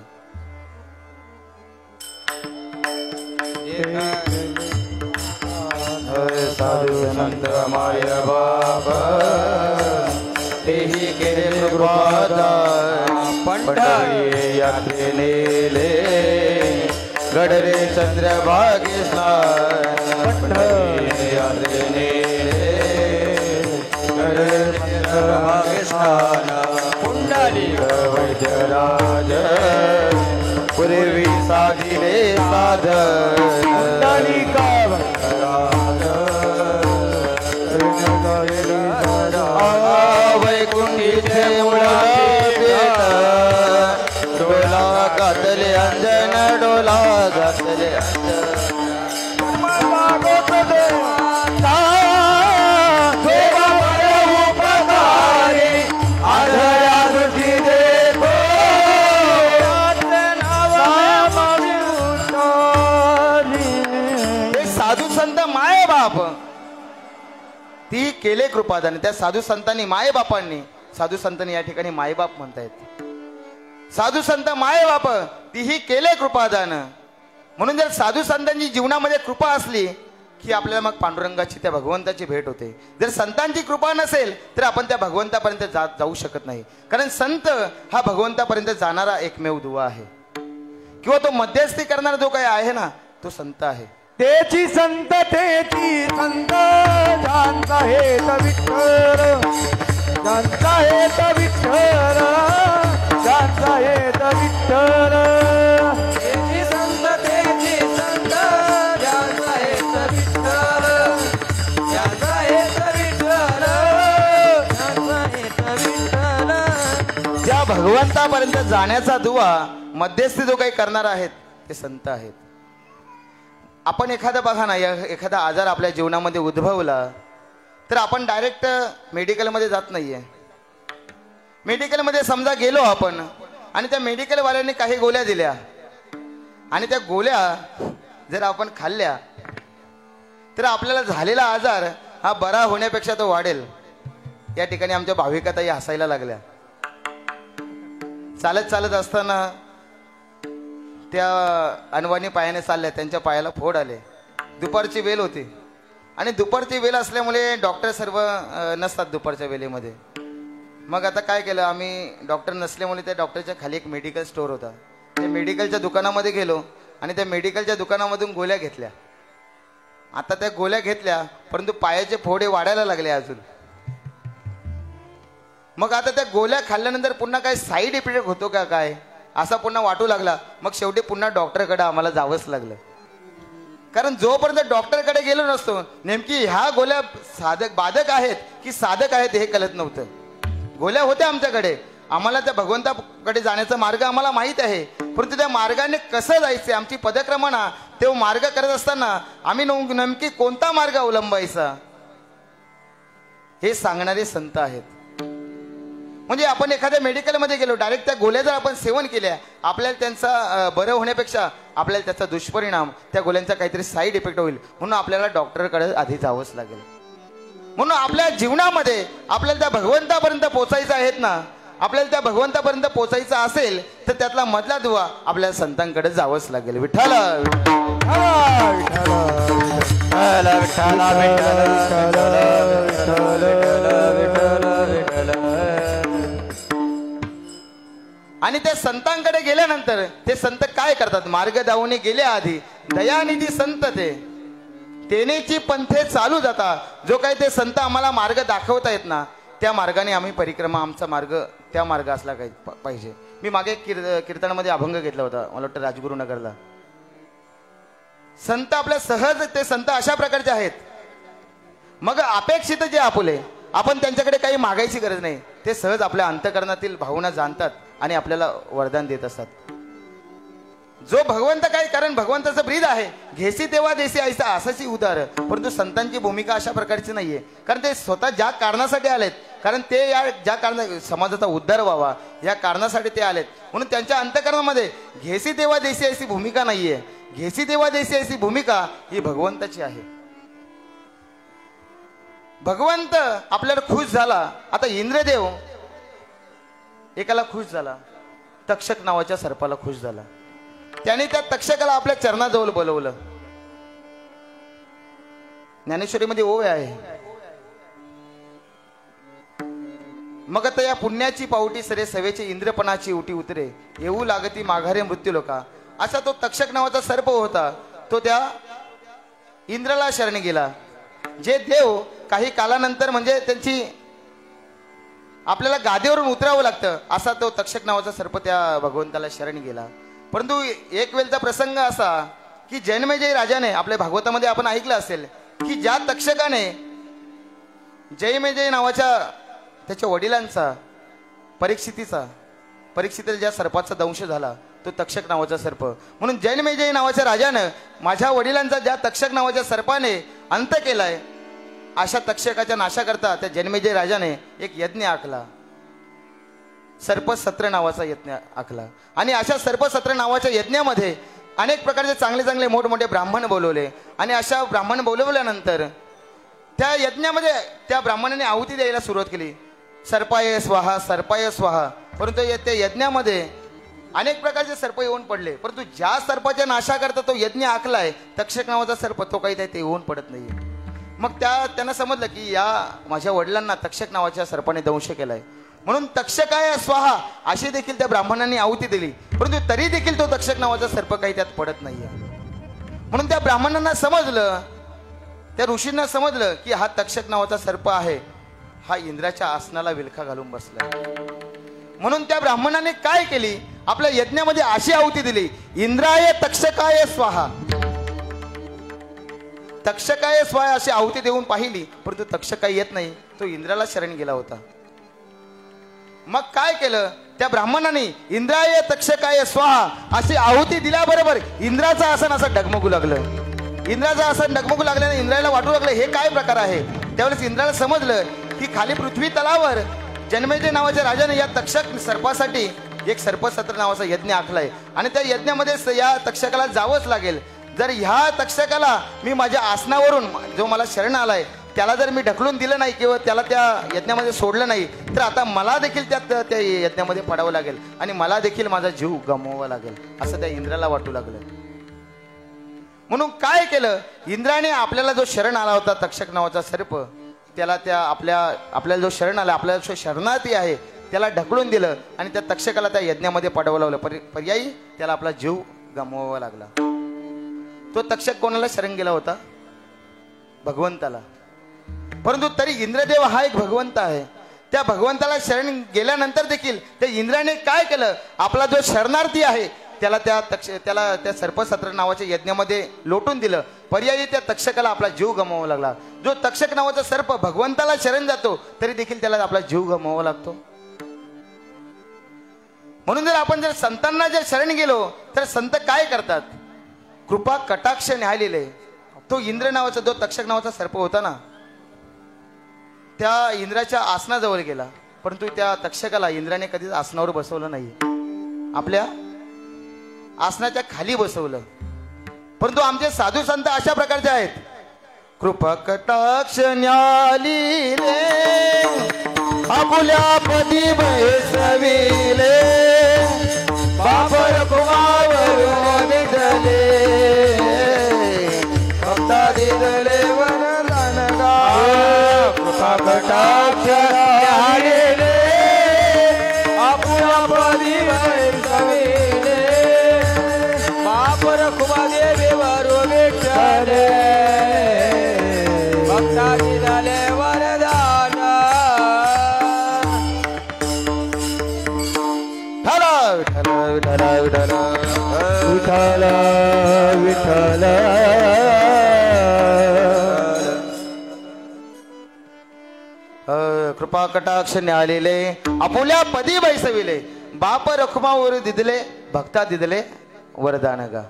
साधू संत माय बाबा तेही केले कृपादान पंढरी यात्रे नेले गडरे चंद्रभागे स्नान पंढरी यात्रे नेले गडरे चंद्रभागे स्नान पुंडलिक वैद्यराज पूर्वी साधिले साधन पुंडलिका वैकुंठीचे डोला घातले अंजन डोला घातले साधू संत माय बाप ती केले कृपादान त्या साधू संतांनी माय बापांनी साधू संतांनी या ठिकाणी मायबाप म्हणतायत साधू संत माय बाप तीही केले कृपादान म्हणून जर साधू संतांची जीवनामध्ये कृपा असली की आपल्याला मग पांडुरंगाची त्या भगवंताची भेट होते जर संतांची कृपा नसेल तर आपण त्या भगवंतापर्यंत जाऊ शकत नाही कारण संत हा भगवंतापर्यंत जाणारा एकमेव दुवा आहे किंवा तो मध्यस्थी करणारा जो काही आहे ना तो संत आहे तेची संत ज्यांचा हेत विठ्ठल ज्यांचा हेत विठ्ठल ज्यांचा हेत विठ्ठल तेची संत ज्यांचा हेत विठ्ठल ज्यांचा हेत विठ्ठल ज्यांचा हेत विठ्ठल त्या भगवंतापर्यंत जाण्याचा दुवा मध्यस्थी जो काही करणार आहेत ते संत आहेत आपण एखादा बघा ना एखादा आजार आपल्या जीवनामध्ये उद्भवला तर आपण डायरेक्ट मेडिकलमध्ये जात नाहीये मेडिकलमध्ये समजा गेलो आपण आणि त्या मेडिकलवाल्यांनी काही गोळ्या दिल्या आणि त्या गोळ्या जर आपण खाल्ल्या तर आपल्याला झालेला आजार हा बरा होण्यापेक्षा तो वाढेल या ठिकाणी आमच्या भाविकाताई हसायला लागल्या चालत चालत असताना त्या अनवाणी पायाने चालल्या त्यांच्या पायाला फोड आले दुपारची वेळ होती आणि दुपारची वेळ असल्यामुळे डॉक्टर सर्व नसतात दुपारच्या वेळेमध्ये मग आता काय केलं आम्ही डॉक्टर नसल्यामुळे त्या डॉक्टरच्या खाली एक मेडिकल स्टोअर होता त्या मेडिकलच्या दुकानामध्ये गेलो आणि त्या मेडिकलच्या दुकानामधून गोळ्या घेतल्या आता त्या गोळ्या घेतल्या परंतु पायाचे फोडे वाढायला लागले अजून मग आता त्या गोळ्या खाल्ल्यानंतर पुन्हा काय साईड इफेक्ट होतो का काय असा पुन्हा वाटू लागला मग शेवटी पुन्हा डॉक्टरकडे आम्हाला जावंच लागलं कारण जोपर्यंत डॉक्टरकडे गेलो नसतो नेमकी ह्या गोळ्या साधक बाधक आहेत की साधक आहेत हे कळत नव्हतं. गोळ्या होत्या आमच्याकडे, आम्हाला त्या भगवंताकडे जाण्याचा मार्ग आम्हाला माहीत आहे, परंतु त्या मार्गाने कसं जायचं आमची पदक्रमणा तो मार्ग करत असताना आम्ही नेमकी कोणता मार्ग अवलंबायचा हे सांगणारे संत आहेत. म्हणजे आपण एखाद्या मेडिकलमध्ये गेलो, डायरेक्ट त्या गोळ्या जर आपण सेवन केल्या, आपल्याला त्यांचा बरं होण्यापेक्षा आपल्याला त्याचा दुष्परिणाम, त्या गोळ्यांचा काहीतरी साईड इफेक्ट होईल, म्हणून आपल्याला डॉक्टरकडे आधी जावंच लागेल. म्हणून आपल्या जीवनामध्ये आपल्याला त्या भगवंतापर्यंत पोचायचं आहेत ना, आपल्याला त्या भगवंतापर्यंत पोचायचं असेल तर त्यातला मधला दुवा आपल्याला संतांकडे जावंच लागेल. विठ्ठल आणि त्या संतांकडे गेल्यानंतर ते संत काय करतात, मार्ग दावणे गेले आधी दयानिधी संत तेनेची पंथे चालू जाता. जो काही ते संत आम्हाला मार्ग दाखवता येत ना, त्या मार्गाने आम्ही परिक्रमा, आमचा मार्ग त्या मार्ग असला पाहिजे. मी मागे कीर्तनामध्ये अभंग घेतला होता, मला वाटतं राजगुरुनगरला. संत आपल्या सहज, ते संत अशा प्रकारचे आहेत, मग अपेक्षित जे आपुले, आपण त्यांच्याकडे काही मागायची गरज नाही, ते सहज आपल्या अंतकरणातील भावना जाणतात आणि आपल्याला वरदान देत असतात. जो भगवंत काय, कारण भगवंताचं ब्रीद आहे, घेसी तेव्हा देसी ऐसा असाची उदार. परंतु संतांची भूमिका अशा प्रकारची नाहीये, कारण ते स्वतः ज्या कारणासाठी आलेत, कारण ते या ज्या कारण समाजाचा उद्धार व्हावा या कारणासाठी ते आलेत, म्हणून त्यांच्या अंतकरणामध्ये घेसी तेव्हा देसी ऐसी भूमिका नाहीये. घेसी तेव्हा देसी ऐसी भूमिका ही भगवंताची आहे. भगवंत आपल्याला खुश झाला. आता इंद्रदेव एकाला खुश झाला, तक्षक नावाच्या सर्पाला खुश झाला. त्याने त्या तक्षकाला आपल्या चरणाजवळ बोलवलं. ज्ञानेश्वरीमध्ये ओळ आहे, मग आता या पुण्याची पावटी सरे सवेचे इंद्रपणाची उटी उतरे, येऊ लागती माघारे मृत्यू लोका. असा तो तक्षक नावाचा सर्प होता, तो त्या इंद्राला शरण गेला. जे देव काही कालानंतर म्हणजे त्यांची आपल्याला गादीवरून उतरावं लागतं, असा तो तक्षक नावाचा सर्प त्या भगवंताला शरण गेला. परंतु एक वेळचा प्रसंग असा की जन्मेजय राजाने, आपल्या भागवतामध्ये आपण ऐकलं असेल की ज्या तक्षकाने जयमेजय नावाच्या त्याच्या वडिलांचा परीक्षितीला ज्या सर्पाचा दंश झाला तो तक्षक नावाचा सर्प, म्हणून जन्मेजय नावाच्या राजानं माझ्या वडिलांचा ज्या तक्षक नावाच्या सर्पाने अंत केलाय, अशा तक्षकाच्या नाशाकरता त्या जन्मेजय राजाने एक यज्ञ आखला, सर्पसत्र नावाचा यज्ञ आखला. आणि अशा सर्पसत्र नावाच्या यज्ञामध्ये अनेक प्रकारचे चांगले चांगले मोठमोठे ब्राह्मण बोलवले. आणि अशा ब्राह्मण बोलवल्यानंतर त्या यज्ञामध्ये त्या ब्राह्मणाने आहुती द्यायला सुरुवात केली, सर्पाय स्वाहा सर्पाय स्वाहा. परंतु त्या यज्ञामध्ये अनेक प्रकारचे सर्प येऊन पडले, परंतु ज्या सर्पाच्या नाशाकरता तो यज्ञ आखलाय तक्षक नावाचा सर्प, तो काही ते येऊन पडत नाही. मग त्यांना समजलं की या माझ्या वडिलांना तक्षक नावाच्या सर्पाने दंश केलाय, म्हणून तक्षकाय स्वाहा अशी देखील त्या ब्राह्मणांनी आहुती दिली, परंतु तरी देखील तो तक्षक नावाचा सर्प काही त्यात पडत नाहीये. म्हणून त्या ब्राह्मणांना समजलं, त्या ऋषींना समजलं की हा तक्षक नावाचा सर्प आहे, हा इंद्राच्या आसनाला विलखा घालून बसला. म्हणून त्या ब्राह्मणाने काय केली, आपल्या यज्ञामध्ये अशी आहुती दिली, इंद्राय तक्षकाय स्वाहा. तक्षकाय स्वाहा अशी आहुती देऊन पाहिली, परंतु तक्षक काही येत नाही, तो इंद्राला शरण गेला होता. मग काय केलं त्या ब्राह्मणाने, इंद्राय तक्षकाय स्वाहा अशी आहुती दिल्याबरोबर इंद्राचं आसन असं डगमगू लागलं. इंद्राचं आसन डगमगू लागल्याने इंद्राला वाटू लागलं हे काय प्रकार आहे. त्यावेळेस इंद्राला समजलं की खाली पृथ्वी तलावर जन्मेजय नावाच्या राजाने या तक्षक सर्पासाठी एक सर्पसत्र नावाचा यज्ञ आखलाय आणि त्या यज्ञामध्ये या तक्षकाला जावंच लागेल. जर ह्या तक्षकाला मी माझ्या आसनावरून जो मला शरण आलाय त्याला जर मी ढकलून दिलं नाही किंवा त्याला त्या यज्ञामध्ये सोडलं नाही तर आता मला देखील त्या यज्ञामध्ये पडावं लागेल आणि मला देखील माझा जीव गमवावा लागेल असं त्या इंद्राला वाटू लागलं. म्हणून काय केलं इंद्राने, आपल्याला जो शरण आला होता तक्षक नावाचा सर्प, त्याला त्या आपल्याला जो शरण आला, आपल्याला जो शरणार्थी आहे त्याला ढकलून दिलं आणि त्या तक्षकाला त्या यज्ञामध्ये पडवलं लावलं. पर्यायी त्याला आपला जीव गमवावा लागला. तो तक्षक कोणाला शरण गेला होता, भगवंताला. परंतु तरी इंद्रदेव हा एक भगवंत आहे, त्या भगवंताला शरण गेल्यानंतर देखील त्या इंद्राने काय केलं, आपला जो शरणार्थी आहे त्याला त्या सर्पसत्र नावाच्या यज्ञामध्ये लोटून दिलं पर्यायी त्या तक्षकाला आपला जीव गमवावा लागला. जो तक्षक नावाचा सर्प भगवंताला शरण जातो तरी देखील त्याला आपला जीव गमवावा लागतो. म्हणून जर संतांना शरण गेलो तर संत काय करतात? कृपा कटाक्ष न्यायलेले. तो इंद्र नावाचा जो तक्षक नावाचा सर्प होता ना, त्या इंद्राच्या आसनाजवळ गेला, परंतु त्या तक्षकाला इंद्राने कधीच आसनावर बसवलं नाही, आपल्या आसनाच्या खाली बसवलं. परंतु आमचे साधू संत अशा प्रकारचे आहेत. कृपा कटाक्ष न्यायलेले आपुल्या पदी बैसविले बापर कुमावर निधले भक्ता दिदले वरदान गा. कृपा कटाक्ष न्यायलेले आपुल्या पदी बैसविले बापर कुमादेवी वरो विठ्ठले भक्ता दिदले वरदान. विठ्ठल विठ्ठल कृपा कटाक्ष न्यायलेले आपुल्या पदी बैसविले बाप रखुमावर दिदले भक्ता दिदले वरदान गा.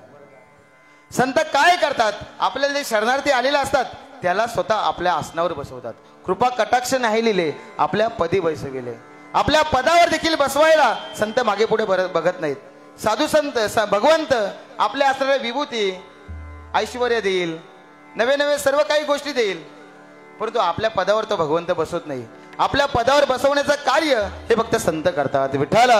संत काय करतात? आपल्याला जे शरणार्थी आलेले असतात त्याला स्वतः आपल्या आसनावर बसवतात. कृपा कटाक्ष न्यायलेले आपल्या पदी बैसविले. आपल्या पदावर देखील बसवायला संत मागे पुढे बघत नाहीत. साधू संत भगवंत आपल्या असणाऱ्या विभूती ऐश्वर्य देईल, नवे नवे सर्व काही गोष्टी देईल, परंतु आपल्या पदावर तो भगवंत बसवत नाही. आपल्या पदावर बसवण्याचं कार्य हे फक्त संत करतात. विठ्ठल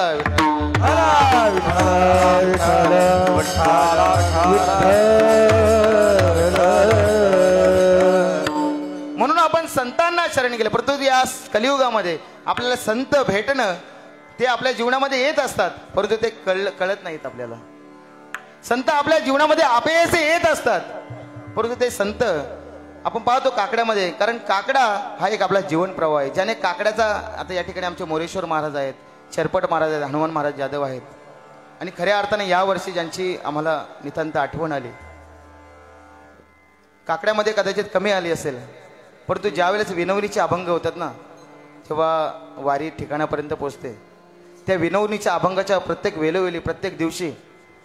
म्हणून आपण संतांना शरण गेले. परंतु या कलियुगामध्ये आपल्याला संत भेटणं ते आपल्या जीवनामध्ये येत असतात, परंतु ते कळत नाहीत आपल्याला. संत आपल्या जीवनामध्ये अपयशी येत असतात, परंतु ते संत आपण पाहतो काकड्यामध्ये. कारण काकडा हा एक आपला जीवन प्रवाह आहे, ज्याने काकड्याचा, आता या ठिकाणी आमचे मोरेश्वर महाराज आहेत, चरपट महाराज आहेत, हनुमान महाराज जाधव आहेत, आणि खऱ्या अर्थाने यावर्षी ज्यांची आम्हाला नितांत आठवण आली. काकड्यामध्ये कदाचित कमी आली असेल, परंतु ज्यावेळेस विनवणीचे अभंग होतात ना, जेव्हा वारी ठिकाणापर्यंत पोहोचते, त्या विनवणीच्या अभंगाच्या प्रत्येक वेळोवेळी प्रत्येक दिवशी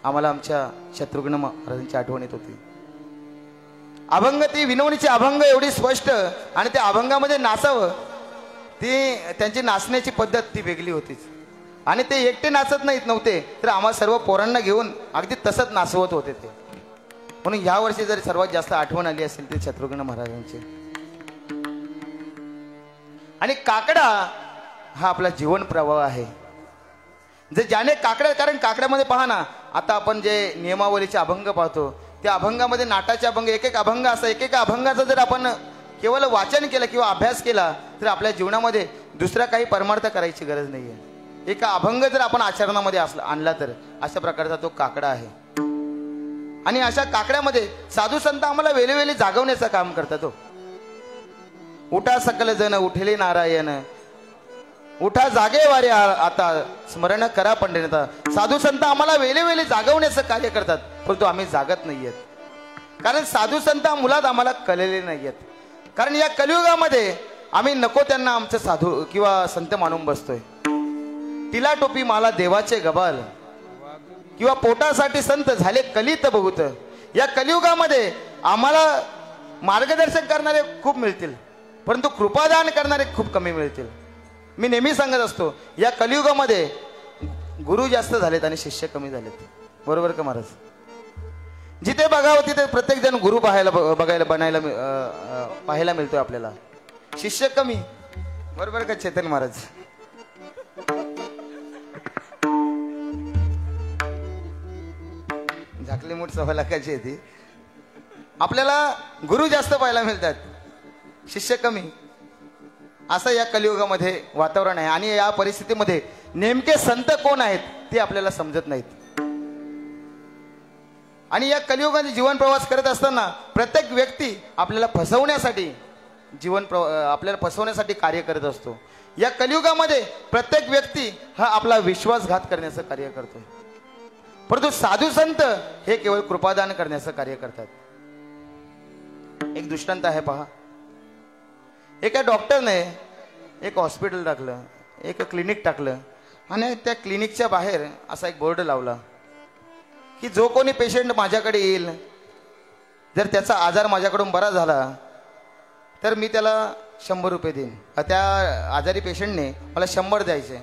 आम्हाला आमच्या शत्रुघ्न महाराजांची आठवण येत होती. अभंग, ती विनवणीची अभंग एवढी स्पष्ट, आणि त्या अभंगामध्ये नाचावं, ती त्यांची नाचण्याची पद्धत ती वेगळी होतीच. आणि ते एकटे नाचत नव्हते, तर आम्हाला सर्व पोरांना घेऊन अगदी तसंच नाचवत होते ते. म्हणून यावर्षी जर सर्वात जास्त आठवण आली असेल ते शत्रुघ्न महाराजांची. आणि काकडा हा आपला जीवन प्रवाह आहे. जे ज्याने काकड्या, कारण काकड्यामध्ये पहा ना, आता आपण जे नियमावलीचे अभंग पाहतो, त्या अभंगामध्ये नाटाचे अभंग, एक एक अभंग असं, एक अभंगाचं जर आपण केवळ वाचन केलं किंवा अभ्यास केला तर आपल्या जीवनामध्ये दुसरा काही परमार्थ करायची गरज नाहीये. एका अभंग जर आपण आचरणामध्ये आणला तर अशा प्रकारचा तो काकडा आहे. आणि अशा काकड्यामध्ये साधू संत आम्हाला वेळोवेळी जागवण्याचं काम करतात. उठा सकल जन उठेले नारायण, उठा जागे वारे आता स्मरण करा पंडिता. साधू संत आम्हाला वेळोवेळी जागवण्याचं कार्य करतात, परंतु आम्ही जागत नाहीयेत. कारण साधू संत मुलात आम्हाला कळलेले नाहीयेत. कारण या कलियुगामध्ये आम्ही नको त्यांना आमचं साधू किंवा संत मानून बसतोय. तिला टोपी मला देवाचे गबाल, किंवा पोटासाठी संत झाले कलित बहुत. या कलियुगामध्ये आम्हाला मार्गदर्शन करणारे खूप मिळतील, परंतु कृपादान करणारे खूप कमी मिळतील. मी नेहमी सांगत असतो, या कलियुगामध्ये गुरु जास्त झालेत आणि शिष्य कमी झालेत. बरोबर का महाराज? जिथे बघावं तिथे प्रत्येक जण गुरु पाहायला मिळतोय आपल्याला, शिष्य कमी. बरोबर का चेतन महाराज? झाकली मूठ सव्वा लाखाची येते. आपल्याला गुरु जास्त पाहायला मिळतात, शिष्य कमी. असं या कलियुगामध्ये वातावरण आहे. आणि या परिस्थितीमध्ये नेमके संत कोण आहेत ते आपल्याला समजत नाहीत. आणि या कलियुगाने जीवन प्रवास करत असताना प्रत्येक व्यक्ती आपल्याला फसवण्यासाठी आपल्याला फसवण्यासाठी कार्य करत असतो. या कलियुगामध्ये प्रत्येक व्यक्ती हा आपला विश्वासघात करण्याचं कार्य करतो, परंतु साधू संत हे केवळ कृपादान करण्याचं कार्य करतात. एक दृष्टांत आहे पहा. एका डॉक्टरने एक हॉस्पिटल टाकलं, एक क्लिनिक टाकलं आणि त्या क्लिनिकच्या बाहेर असा एक बोर्ड लावला की जो कोणी पेशंट माझ्याकडे येईल, जर त्याचा आजार माझ्याकडून बरा झाला तर मी त्याला 100 रुपये देईन. त्या आजारी पेशंटने मला 100 द्यायचे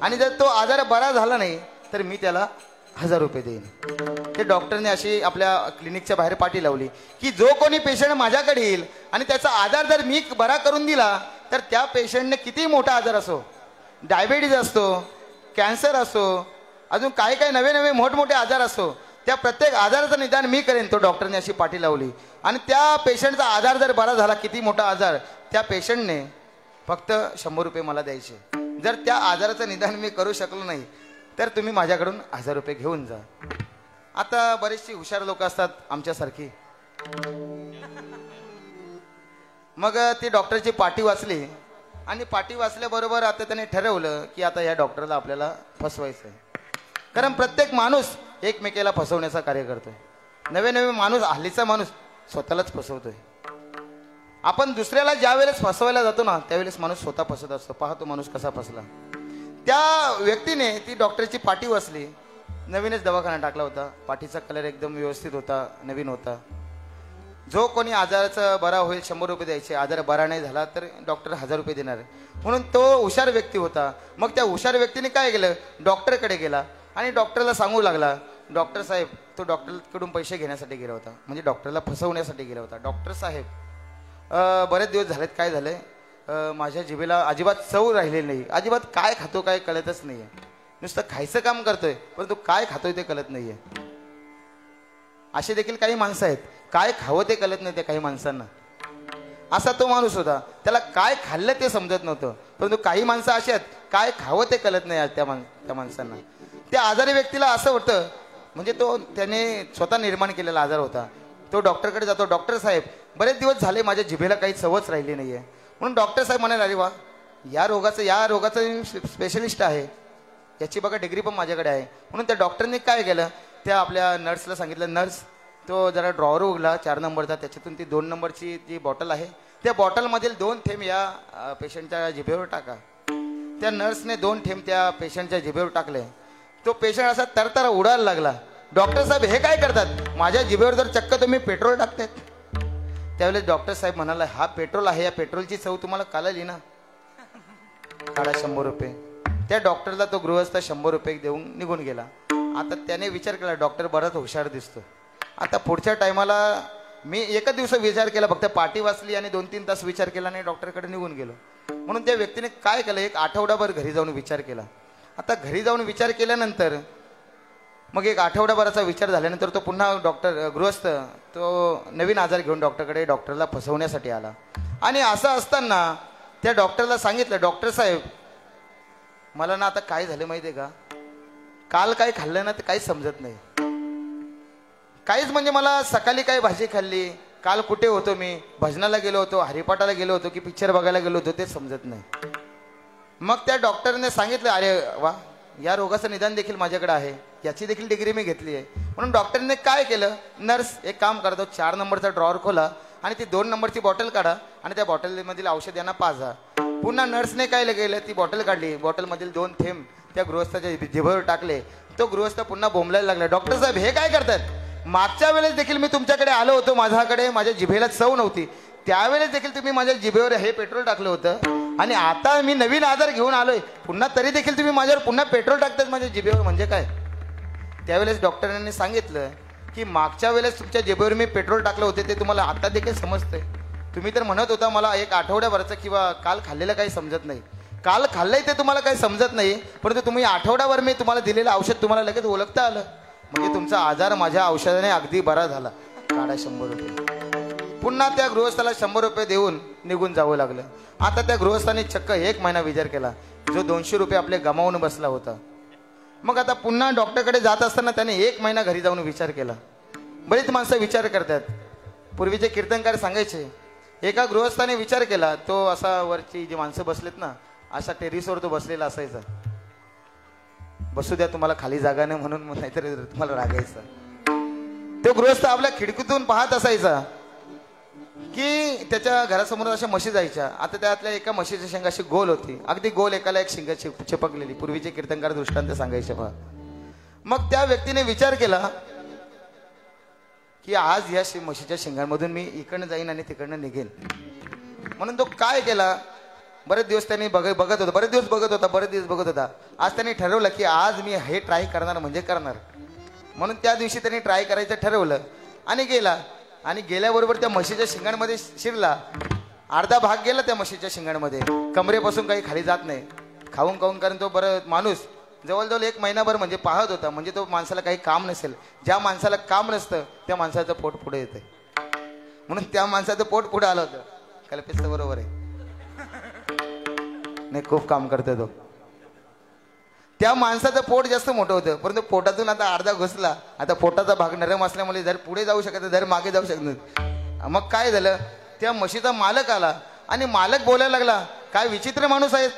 आणि जर तो आजार बरा झाला नाही तर मी त्याला 1000 रुपये देईन. ते डॉक्टरने अशी आपल्या क्लिनिकच्या बाहेर पाटी लावली की जो कोणी पेशंट माझ्याकडे येईल आणि त्याचा आजार जर मी बरा करून दिला तर त्या पेशंटने किती मोठा आजार असो, डायबिटीज असतो, कॅन्सर असो, अजून काही काही नवे नवे मोठमोठे आजार असो, त्या प्रत्येक आजाराचं निदान मी करेन. तो डॉक्टरने अशी पाठी लावली आणि त्या पेशंटचा आजार जर बरा झाला, किती मोठा आजार, त्या पेशंटने फक्त 100 रुपये मला द्यायचे. जर त्या आजाराचं निदान मी करू शकलो नाही तर तुम्ही माझ्याकडून 1000 रुपये घेऊन जा. आता बरेचशी हुशार लोक असतात आमच्यासारखी. मग ती डॉक्टरची पाटी वाचली आणि पाटी वाचल्याबरोबर आता त्याने ठरवलं की आता या डॉक्टरला आपल्याला फसवायचं आहे. कारण प्रत्येक माणूस एकमेकाला फसवण्याचा कार्य करतोय. नवे नवे माणूस, हल्लीचा माणूस स्वतःलाच फसवतोय. आपण दुसऱ्याला ज्या वेळेस फसवायला जातो ना त्यावेळेस माणूस स्वतः फसत असतो. पहा तो माणूस कसा फसला. त्या व्यक्तीने ती डॉक्टरची पाटी वाचली. नवीनच दवाखाना टाकला होता, पाठीचा कलर एकदम व्यवस्थित होता, नवीन होता. जो कोणी आजाराचा बरा होईल 100 रुपये द्यायचे, आजार बरा नाही झाला तर डॉक्टर 1000 रुपये देणार, म्हणून तो हुशार व्यक्ती होता. मग त्या हुशार व्यक्तीने काय केलं, डॉक्टरकडे गेला आणि डॉक्टरला सांगू लागला, डॉक्टर साहेब, तो डॉक्टरकडून पैसे घेण्यासाठी गेला होता, म्हणजे डॉक्टरला फसवण्यासाठी गेला होता. डॉक्टर साहेब, बरेच दिवस झालेत, काय झालंय, माझ्या जिभेला अजिबात चव राहिलेली नाही, अजिबात काय खातो काय कळतच नाहीये, नुसतं खायचं काम करतोय परंतु काय खातोय ते कळत नाहीये. असे देखील काही माणसं आहेत, काय खावं ते कळत नाही त्या काही माणसांना. असा तो माणूस होता, त्याला काय खाल्लं ते समजत नव्हतं. परंतु काही माणसं अशी आहेत, काय खावं ते कळत नाही त्या माणसांना. त्या आजारी व्यक्तीला असं होतं, म्हणजे तो त्याने स्वतः निर्माण केलेला आजार होता. तो डॉक्टरकडे जातो, डॉक्टर साहेब बरेच दिवस झाले माझ्या जिभेला काही चवच राहिली नाहीये. म्हणून डॉक्टर साहेब म्हणाले, अरे वा, या रोगाचं स्पेशलिस्ट आहे, याची बघा डिग्री पण माझ्याकडे आहे. म्हणून त्या डॉक्टरने काय केलं, त्या आपल्या नर्सला सांगितलं, नर्स तो जरा ड्रॉवर उघडला 4 नंबरचा, त्याच्यातून ती 2 नंबरची जी बॉटल आहे त्या बॉटलमधील 2 थेंब या पेशंटच्या जिभेवर टाका. त्या नर्सने 2 थेंब त्या पेशंटच्या जिभेवर टाकले. तो पेशंट असा तरतरा उडायला लागला. डॉक्टर साहेब हे काय करतात, माझ्या जिभेवर जर चक्क तुम्ही पेट्रोल टाकतात. त्यावेळेस डॉक्टर साहेब म्हणाला, हा पेट्रोल आहे, या पेट्रोलची चव तुम्हाला कळली ना, काढा 100 रुपये. त्या डॉक्टरला तो गृहस्थ 100 रुपये देऊन निघून गेला. आता त्याने विचार केला, डॉक्टर बराच हुशार दिसतो, आता पुढच्या टायमाला मी एकच दिवस विचार केला, फक्त पाटी वाचली आणि 2-3 तास विचार केला आणि डॉक्टरकडे निघून गेलो. म्हणून त्या व्यक्तीने काय केलं, एक आठवडाभर घरी जाऊन विचार केला. आता घरी जाऊन विचार केल्यानंतर मग एक आठवडाभराचा विचार झाल्यानंतर तो पुन्हा गृहस्थ तो नवीन आजार घेऊन डॉक्टरला फसवण्यासाठी आला. आणि असं असताना त्या डॉक्टरला सांगितलं, डॉक्टर साहेब मला ना आता काय झालं माहिती आहे का, काल काय खाल्लं ना ते काहीच समजत नाही, काहीच. म्हणजे मला सकाळी काय भाजी खाल्ली, काल कुठे होतो मी, भजनाला गेलो होतो, हरिपाठाला गेलो होतो की पिक्चर बघायला गेलो होतो ते समजत नाही. मग त्या डॉक्टरने सांगितलं, अरे वा, या रोगाचं निदान देखील माझ्याकडे आहे, याची देखील डिग्री मी घेतली आहे. म्हणून डॉक्टरने काय केलं, नर्स एक काम करतो, 4 नंबरचा ड्रॉवर खोला आणि ती 2 नंबरची बॉटल काढा आणि त्या बॉटलमधील औषध यांना पाजा. पुन्हा नर्सने काय केलं, ती बॉटल काढली, बॉटलमधील 2 थेंब त्या गृहस्थाच्या जिभेवर टाकले. तो गृहस्थ पुन्हा बोंबलायला लागला, डॉक्टर साहेब हे काय करतात, मागच्या वेळेस देखील मी तुमच्याकडे आलो होतो, माझ्या जिभेला चव नव्हती, त्यावेळेस देखील तुम्ही माझ्या जिभेवर हे पेट्रोल टाकलं होतं आणि आता मी नवीन आजार घेऊन आलोय, पुन्हा तरी देखील तुम्ही माझ्यावर पुन्हा पेट्रोल टाकतात माझ्या जिभेवर, म्हणजे काय. त्यावेळेस डॉक्टरांनी सांगितलं की मागच्या वेळेस तुमच्या जिभेवर मी पेट्रोल टाकलं होते ते तुम्हाला आता देखील समजतंय. तुम्ही तर म्हणत होता मला एक आठवड्याभरचं किंवा काल खाल्लेलं काही समजत नाही, काल खाल्लंय ते तुम्हाला काही समजत नाही, परंतु तुम्ही आठवड्याभर मी तुम्हाला दिलेलं औषध तुम्हाला लगेच ओळखता आलं, म्हणजे तुमचा आजार माझ्या औषधाने अगदी बरा झाला, काढा 100 रुपये. पुन्हा त्या गृहस्थाला 100 रुपये देऊन निघून जावं लागलं. आता त्या गृहस्थाने चक्क 1 महिना विचार केला, जो 200 रुपये आपले गमावून बसला होता. मग आता पुन्हा डॉक्टरकडे जात असताना त्याने 1 महिना घरी जाऊन विचार केला. बरीच माणसं विचार करतात. पूर्वीचे कीर्तनकार सांगायचे, एका गृहस्थाने विचार केला, तो असा वरची जी माणसं बसलेत ना, अशा टेरिसवर तो बसलेला असायचा. बसू द्या तुम्हाला खाली जागा नाही म्हणून, नाहीतर तुम्हाला रागायचा. तो गृहस्थ आपल्या खिडकीतून पाहत असायचा की त्याच्या घरासमोर अशा म्हशी जायच्या. आता त्यातल्या एका म्हशीची शेंग अशी गोल होती, अगदी गोल, एकाला एक शेंग चिपकलेली. पूर्वीचे कीर्तनकार दृष्टांत सांगायचे पहा. मग त्या व्यक्तीने विचार केला की आज या म्हशीच्या शेंगांमधून मी इकडनं जाईन आणि तिकडनं निघेन. म्हणून तो काय केला, बरेच दिवस त्यांनी बघत होता. आज त्यांनी ठरवलं की आज मी हे ट्राय करणार म्हणजे करणार. म्हणून त्या दिवशी त्यांनी ट्राय करायचं ठरवलं आणि गेला. आणि गेल्याबरोबर त्या म्हशीच्या शिंगांमध्ये शिरला. अर्धा भाग गेला त्या म्हशीच्या शिंगांमध्ये, कमरेपासून काही खाली जात नाही. खाऊन कारण तो बरं माणूस जवळजवळ 1 महिनाभर म्हणजे पाहत होता. म्हणजे तो माणसाला काही काम नसेल, ज्या माणसाला काम नसतं त्या माणसाचं पोट पुढे येते. म्हणून त्या माणसाचं पोट पुढे आलं होतं. कल्पित बरोबर आहे, नाही खूप काम करतो तो. त्या माणसाचं पोट जास्त मोठं होतं, परंतु पोटातून आता अर्धा घुसला. आता पोटाचा भाग नरम असल्यामुळे जर पुढे जाऊ शकत जर मागे जाऊ शकत नाही. मग काय झालं, त्या म्हशीचा मालक आला आणि मालक बोलायला लागला, काय विचित्र माणूस आहेत,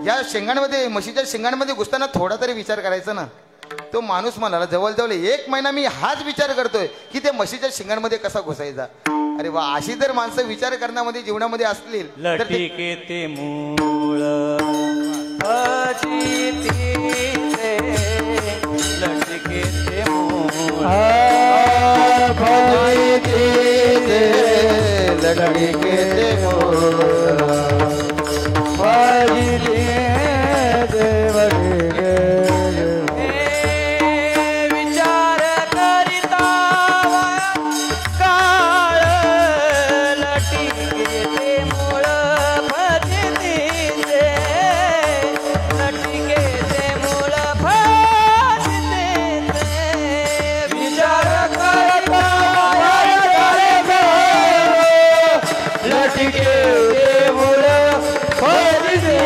या शेंगांमध्ये म्हशीच्या शेंगांमध्ये घुसताना थोडा तरी विचार करायचा ना. तो माणूस म्हणाला, जवळजवळ 1 महिना मी हाच विचार करतोय की त्या म्हशीच्या शेंगांमध्ये कसा घुसायचा. अरे वा, अशी जर माणसं विचार करण्यामध्ये जीवनामध्ये असतील तर लटिके मूळ फजिती लटिके मूळ विचार करिता काळ लटिके मूळ फजिती लटिके मूळ फजिती विचार करता लटिके मूळ फजिती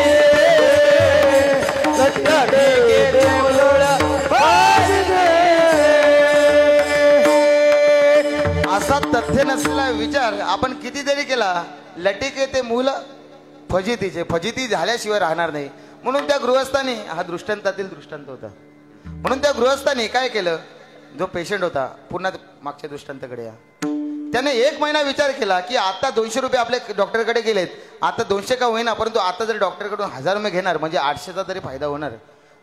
लटिके मूळ असा तथ्य नसलेला विचार आपण किती जरी केला, लटिके ते मूल फजिती झाल्याशिवाय राहणार नाही. म्हणून त्या गृहस्थाने, हा दृष्टांतातील दृष्टांत होता, म्हणून त्या गृहस्थाने काय केलं, जो पेशंट होता, पुन्हा मागच्या दृष्टांताकडे या, त्याने 1 महिना विचार केला की आता 200 रुपये आपल्या डॉक्टरकडे गेलेत, आता 200 का होईना, परंतु आता जर डॉक्टरकडून 1000 रुपये घेणार म्हणजे 800चा तरी फायदा होणार.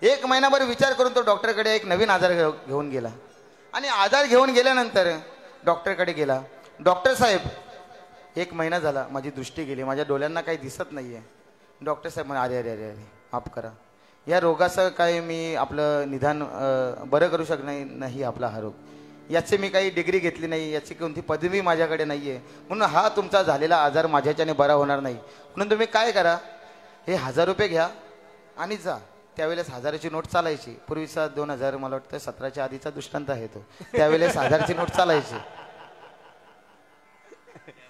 1 महिनाभर विचार करून तो डॉक्टरकडे एक नवीन आजार घेऊन गेला. आणि आजार घेऊन गेल्यानंतर डॉक्टरकडे गेला. डॉक्टर साहेब, 1 महिना झाला, माझी दृष्टी गेली, माझ्या डोळ्यांना काही दिसत नाहीये. डॉक्टर साहेब म्हणे, अरे अरे अरे अरे माफ करा, या रोगाचं काय मी आपलं निदान बरं करू शकणार नाही. आपला हा रोग, याची मी काही डिग्री घेतली नाही, याची कोणती पदवी माझ्याकडे नाही आहे, म्हणून हा तुमचा झालेला आजार माझ्याच्याने बरा होणार नाही. म्हणून तुम्ही काय करा, हे 1000 रुपये घ्या आणि जा. त्यावेळेस 1000ची नोट चालायची. पूर्वीचा 2000 मला वाटतं 17च्या आधीचा दृष्टांत आहे तो. त्यावेळेस 1000ची नोट चालायची.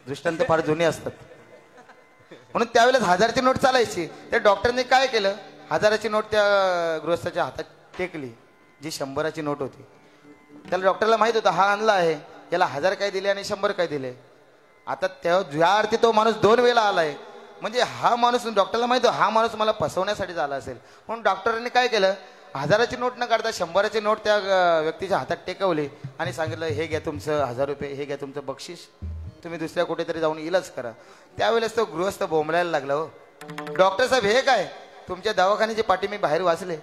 दृष्टांत फार जुने असतात. म्हणून त्यावेळेस 1000ची नोट चालायची. त्या डॉक्टरने काय केलं, 1000ची नोट त्या गृहस्थाच्या हातात टेकली, जी 100ची नोट होती. त्याला डॉक्टरला माहित होतं हा आणला आहे, याला 1000 काय दिले आणि 100 काय दिले. आता त्या ज्या अर्थी तो माणूस 2 वेळा आलाय, म्हणजे हा माणूस, डॉक्टरला माहित होता हा माणूस मला फसवण्यासाठी झाला असेल. म्हणून डॉक्टरांनी काय केलं, 1000ची नोट न काढता 100ची नोट त्या व्यक्तीच्या हातात टेकवली आणि सांगितलं, हे घ्या तुमचं 1000 रुपये, हे घ्या तुमचं बक्षीस, तुम्ही दुसऱ्या कुठेतरी जाऊन इलाज करा. त्यावेळेस तो गृहस्थ बोंबलायला लागला, हो डॉक्टर साहेब हे काय, तुमच्या दवाखान्याची पाठी मी बाहेर वाचले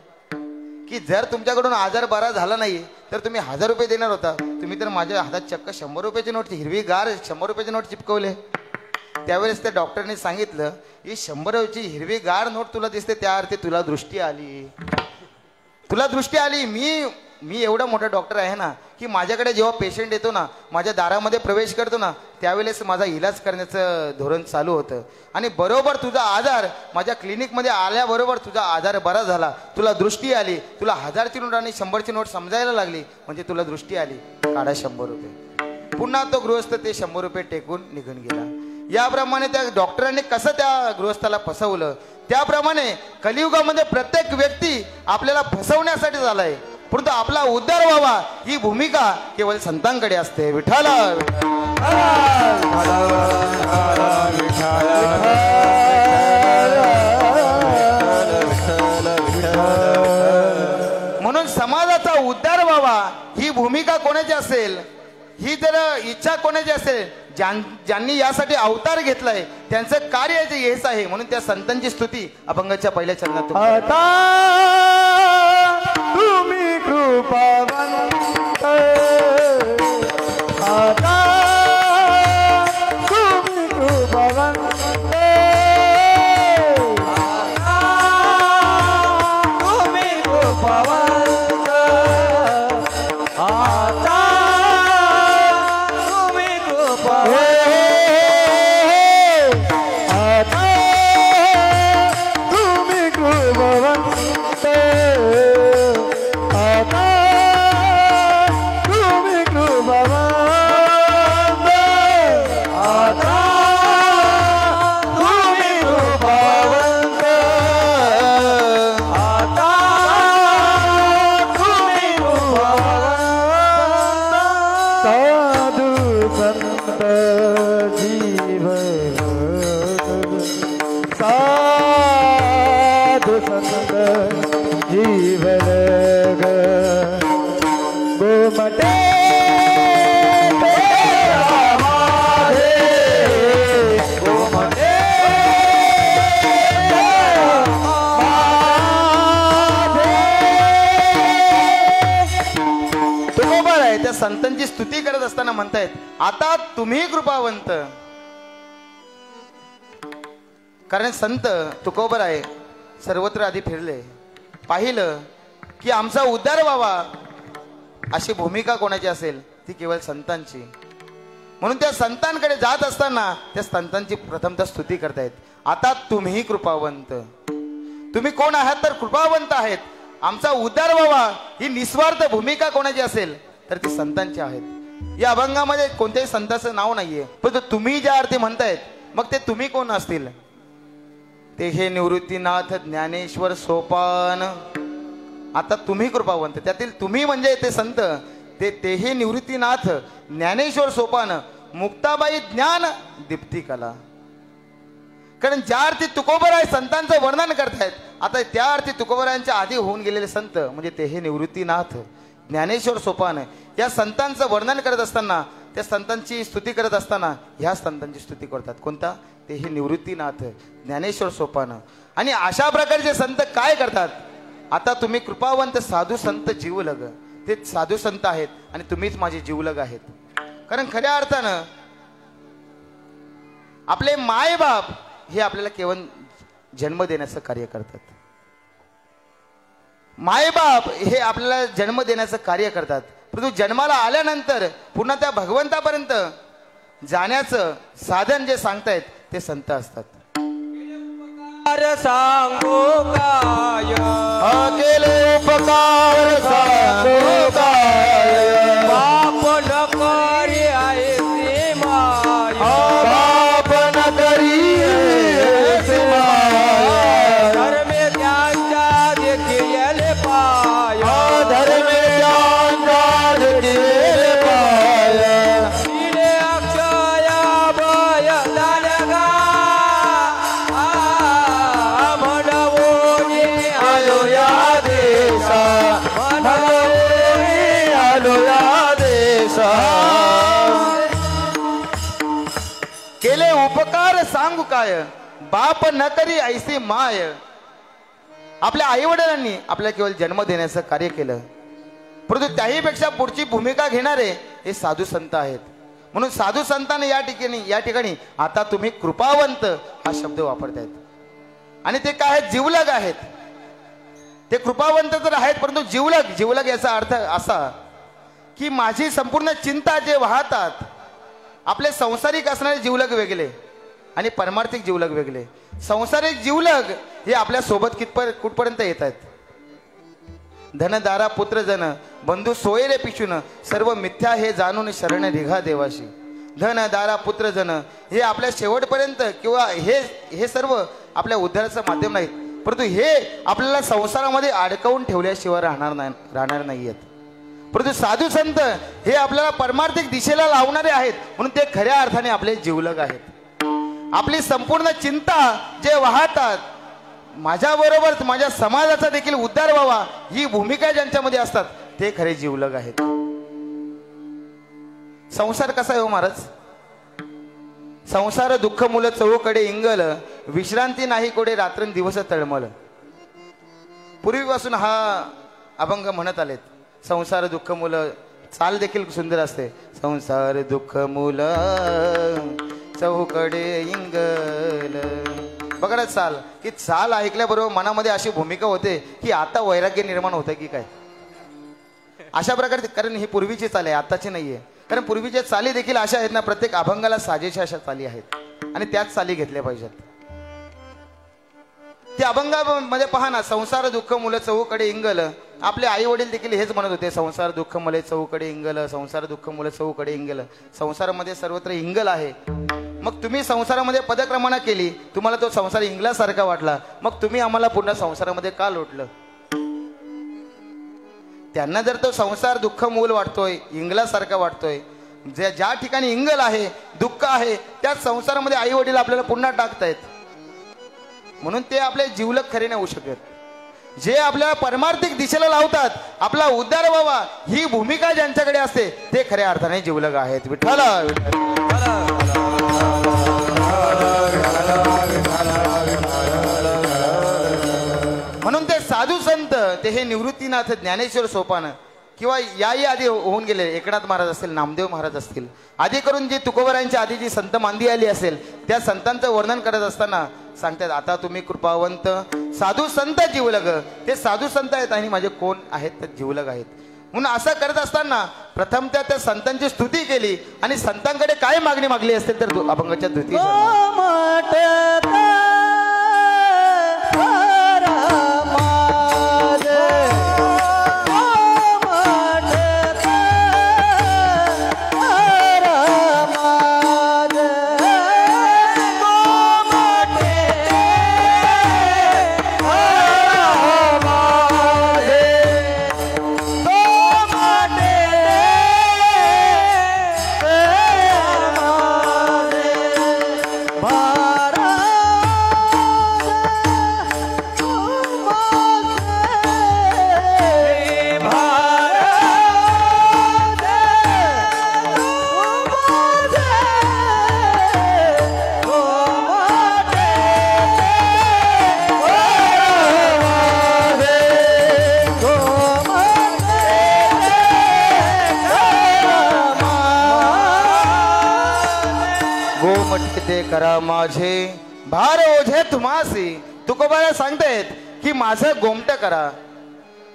की जर तुमच्याकडून आजार बरा झाला नाही तर तुम्ही 1000 रुपये देणार होता. तुम्ही तर माझ्या हातात चक्क 100 रुपयाची नोट, हिरवीगार 100 रुपयाची नोट चिपकवले. त्यावेळेस त्या डॉक्टरने सांगितलं, ही 100ची हिरवीगार नोट तुला दिसते, त्या अर्थी तुला दृष्टी आली, तुला दृष्टी आली. मी एवढा मोठा डॉक्टर आहे ना की माझ्याकडे जेव्हा पेशंट येतो ना, माझ्या दारामध्ये प्रवेश करतो ना, त्यावेळेस माझा इलाज करण्याचं धोरण चालू होतं. आणि बरोबर तुझा आजार माझ्या क्लिनिकमध्ये आल्याबरोबर तुझा आजार बरा झाला, तुला दृष्टी आली, तुला 1000ची नोट आणि 100ची नोट समजायला लागली, म्हणजे तुला दृष्टी आली, काढा 100 रुपये. पुन्हा तो गृहस्थ ते 100 रुपये टेकून निघून गेला. याप्रमाणे त्या डॉक्टरांनी कसं त्या गृहस्थाला फसवलं, त्याप्रमाणे कलियुगामध्ये प्रत्येक व्यक्ती आपल्याला फसवण्यासाठी झालाय, परंतु आपला उद्धार व्हावा ही भूमिका केवळ संतांकडे असते. विठाला म्हणून समाजाचा उद्धार व्हावा ही भूमिका कोणाची असेल, ही जर इच्छा कोणाची असेल, ज्यांनी यासाठी अवतार घेतलाय त्यांचं कार्य जे हेच आहे, म्हणून त्या संतांची स्तुती अभंगाच्या पहिल्या चरणात आता तुम्ही कृपावंत, आता तुम्ही कृपावंत, तुम्ही कृपावंत, आता तुम्ही कृपावंत, आता तुम्ही कृपावंत, आता तुम्ही कृपावंत, आता तुम्ही कृपावंत, आता तुम्ही कृपावंत, साधू संत जीव, साधू संत जीवन गोमटे गोमटे तुकोबर आहे त्या संतांची स्तुती करत असताना म्हणतायत आता तुम्ही कृपावंत. कारण संत तुकोबर आहे सर्वत्र आधी फिरले, पाहिलं की आमचा उद्धार व्हावा अशी भूमिका कोणाची असेल ती केवळ संतांची. म्हणून त्या संतांकडे जात असताना त्या संतांची प्रथमतः स्तुती करतायत. आता तुम्ही कृपावंत, तुम्ही कोण आहात तर कृपावंत आहेत. आमचा उद्धार व्हावा ही निस्वार्थ भूमिका कोणाची असेल तर ती संतांची आहेत. या अभंगामध्ये कोणत्याही संताचं नाव नाहीये, पण तुम्ही ज्या अर्थी म्हणतायत मग ते तुम्ही कोण असतील. ते हे निवृत्तीनाथ ज्ञानेश्वर सोपान. आता तुम्ही कृपावंत, त्यातील तुम्ही म्हणजे ते संत, ते हे निवृत्तीनाथ ज्ञानेश्वर सोपान मुक्ताबाई ज्ञान दीप्ती कला. कारण ज्या अर्थी तुकोबर आहे संतांचं वर्णन करतायत, आता त्या अर्थी तुकोबरांच्या आधी होऊन गेलेले संत म्हणजे ते हे निवृत्तीनाथ ज्ञानेश्वर सोपान या संतांचं वर्णन करत असताना, त्या संतांची स्तुती करत असताना ह्या संतांची स्तुती करतात. कोणता? ते हे निवृत्तीनाथ ज्ञानेश्वर सोपान. आणि अशा प्रकारचे संत काय करतात? आता तुम्ही कृपावंत साधू संत जीवलग, ते साधू संत आहेत आणि तुम्हीच माझे जीवलग आहेत. कारण खऱ्या अर्थानं आपले मायबाप हे आपल्याला केवळ जन्म देण्याचं कार्य करतात. मायबाप हे आपल्याला जन्म देण्याचं कार्य करतात, परंतु जन्माला आल्यानंतर पुन्हा त्या भगवंतापर्यंत जाण्याचं साधन जे सांगतायत ते संत असतात. सांगू काय केले उपकार सांगू काय, बाप न करी आहे ते माया, बाप न करी ऐसे माया, धर्मे त्यांच्या देखील पाय, धर्मे त्यांच्या देखील पाय, तिने अक्षया भय दानगा म्हणवोनी आलो या देशा, म्हणवोनी आलो या देशा. केले उपकार सांगू काय, बाप न करी ऐसी माय. आपल्या आई वडिलांनी आपल्याला केवळ जन्म देण्याचं कार्य केलं, परंतु त्याहीपेक्षा पुढची भूमिका घेणारे हे साधू संत आहेत. म्हणून साधू संतांनी या ठिकाणी आता तुम्ही कृपावंत हा शब्द वापरतायत. आणि ते काय आहेत? जीवलग आहेत. ते कृपावंत तर आहेत परंतु जीवलग. जीवलग याचा अर्थ असा की माझी संपूर्ण चिंता जे वाहतात, आपले संसारिक असणारे जीवलग वेगळे आणि परमार्थिक जीवलग वेगळे. संसारिक जीवलग हे आपल्या सोबत कुठपर्यंत येत आहेत. धनदारा पुत्रजन बंधू सोयरे पिशून, सर्व मिथ्या हे जाणून शरण निघा देवाशी. धनदारा पुत्रजन हे आपल्या शेवटपर्यंत किंवा हे सर्व आपल्या उद्धाराचं माध्यम नाहीत, परंतु हे आपल्याला संसारामध्ये अडकवून ठेवल्याशिवाय राहणार नाहीयेत. परंतु साधू संत हे आपल्याला परमार्थिक दिशेला लावणारे आहेत, म्हणून ते खऱ्या अर्थाने आपले जीवलग आहेत. आपली संपूर्ण चिंता जे वाहतात, माझ्याबरोबर माझ्या समाजाचा देखील उद्धार व्हावा ही भूमिका ज्यांच्यामध्ये असतात ते खरे जीवलग आहेत. संसार कसा आहे हो महाराज? संसार दुःख मुलं चहूकडे इंगल, विश्रांती नाही कोडे रात्रंदिवस तळमळ. पूर्वीपासून हा अभंग म्हणत आलेत. संसार दुःख मुलं, चाल देखील सुंदर असते. संसार दुःख मुलं चहूकडे इंगल. बघा ना चाल, की चाल ऐकल्याबरोबर मनामध्ये अशी भूमिका होते की आता वैराग्य निर्माण होतं की काय, अशा प्रकारे. कारण ही पूर्वीची चाल आहे, आताची नाहीये. कारण पूर्वीच्या चाली देखील अशा आहेत ना, प्रत्येक अभंगाला साजेशा अशा चाली आहेत आणि त्याच चाली घेतल्या पाहिजेत. त्या अभंगामध्ये पहा ना, संसार दुःख मुलं चहूकडे इंगल. आपले आई वडील देखील हेच म्हणत होते, संसार दुःख मुले चहूकडे इंगल, संसार दुःख मुलं चहूकडे इंगल. संसारामध्ये सर्वत्र इंगल आहे. मग तुम्ही संसारामध्ये पदक्रमणा केली, तुम्हाला तो संसार इंगलासारखा वाटला, मग तुम्ही आम्हाला पुन्हा संसारामध्ये का लोटलं? त्यांना जर तो संसार दुःख मूल वाटतोय, इंगलासारखा वाटतोय, ज्या ठिकाणी इंगल आहे, दुःख आहे, त्याच संसारामध्ये आई वडील आपल्याला पुन्हा टाकतायत. म्हणून ते आपले जीवलग खरे नाही होऊ शकत. जे आपल्या परमार्थिक दिशेला लावतात, आपला उद्धार व्हावा ही भूमिका ज्यांच्याकडे असते, ते खऱ्या अर्थाने जीवलग आहेत. विठ्ठल म्हणून ते साधू संत, ते हे निवृत्तीनाथ ज्ञानेश्वर सोपान किंवा याही आधी होऊन गेले, एकनाथ महाराज असतील, नामदेव महाराज असतील, आधी करून जी तुकोबरांच्या आधी जी संत मांदी आली असेल, त्या संतांचं वर्णन करत असताना सांगतात, आता तुम्ही कृपावंत साधू संत जीवलग. ते साधू संत आहेत आणि माझे कोण आहेत तर जीवलग आहेत. म्हणून असं करत असताना प्रथम त्या संतांची स्तुती केली आणि संतांकडे काय मागणी मागली असेल तर अभंगाच्या द्वितीय करा माझे भार ओझे तुम्हासी. तुकोबाला सांगतायत की माझं गोमट करा.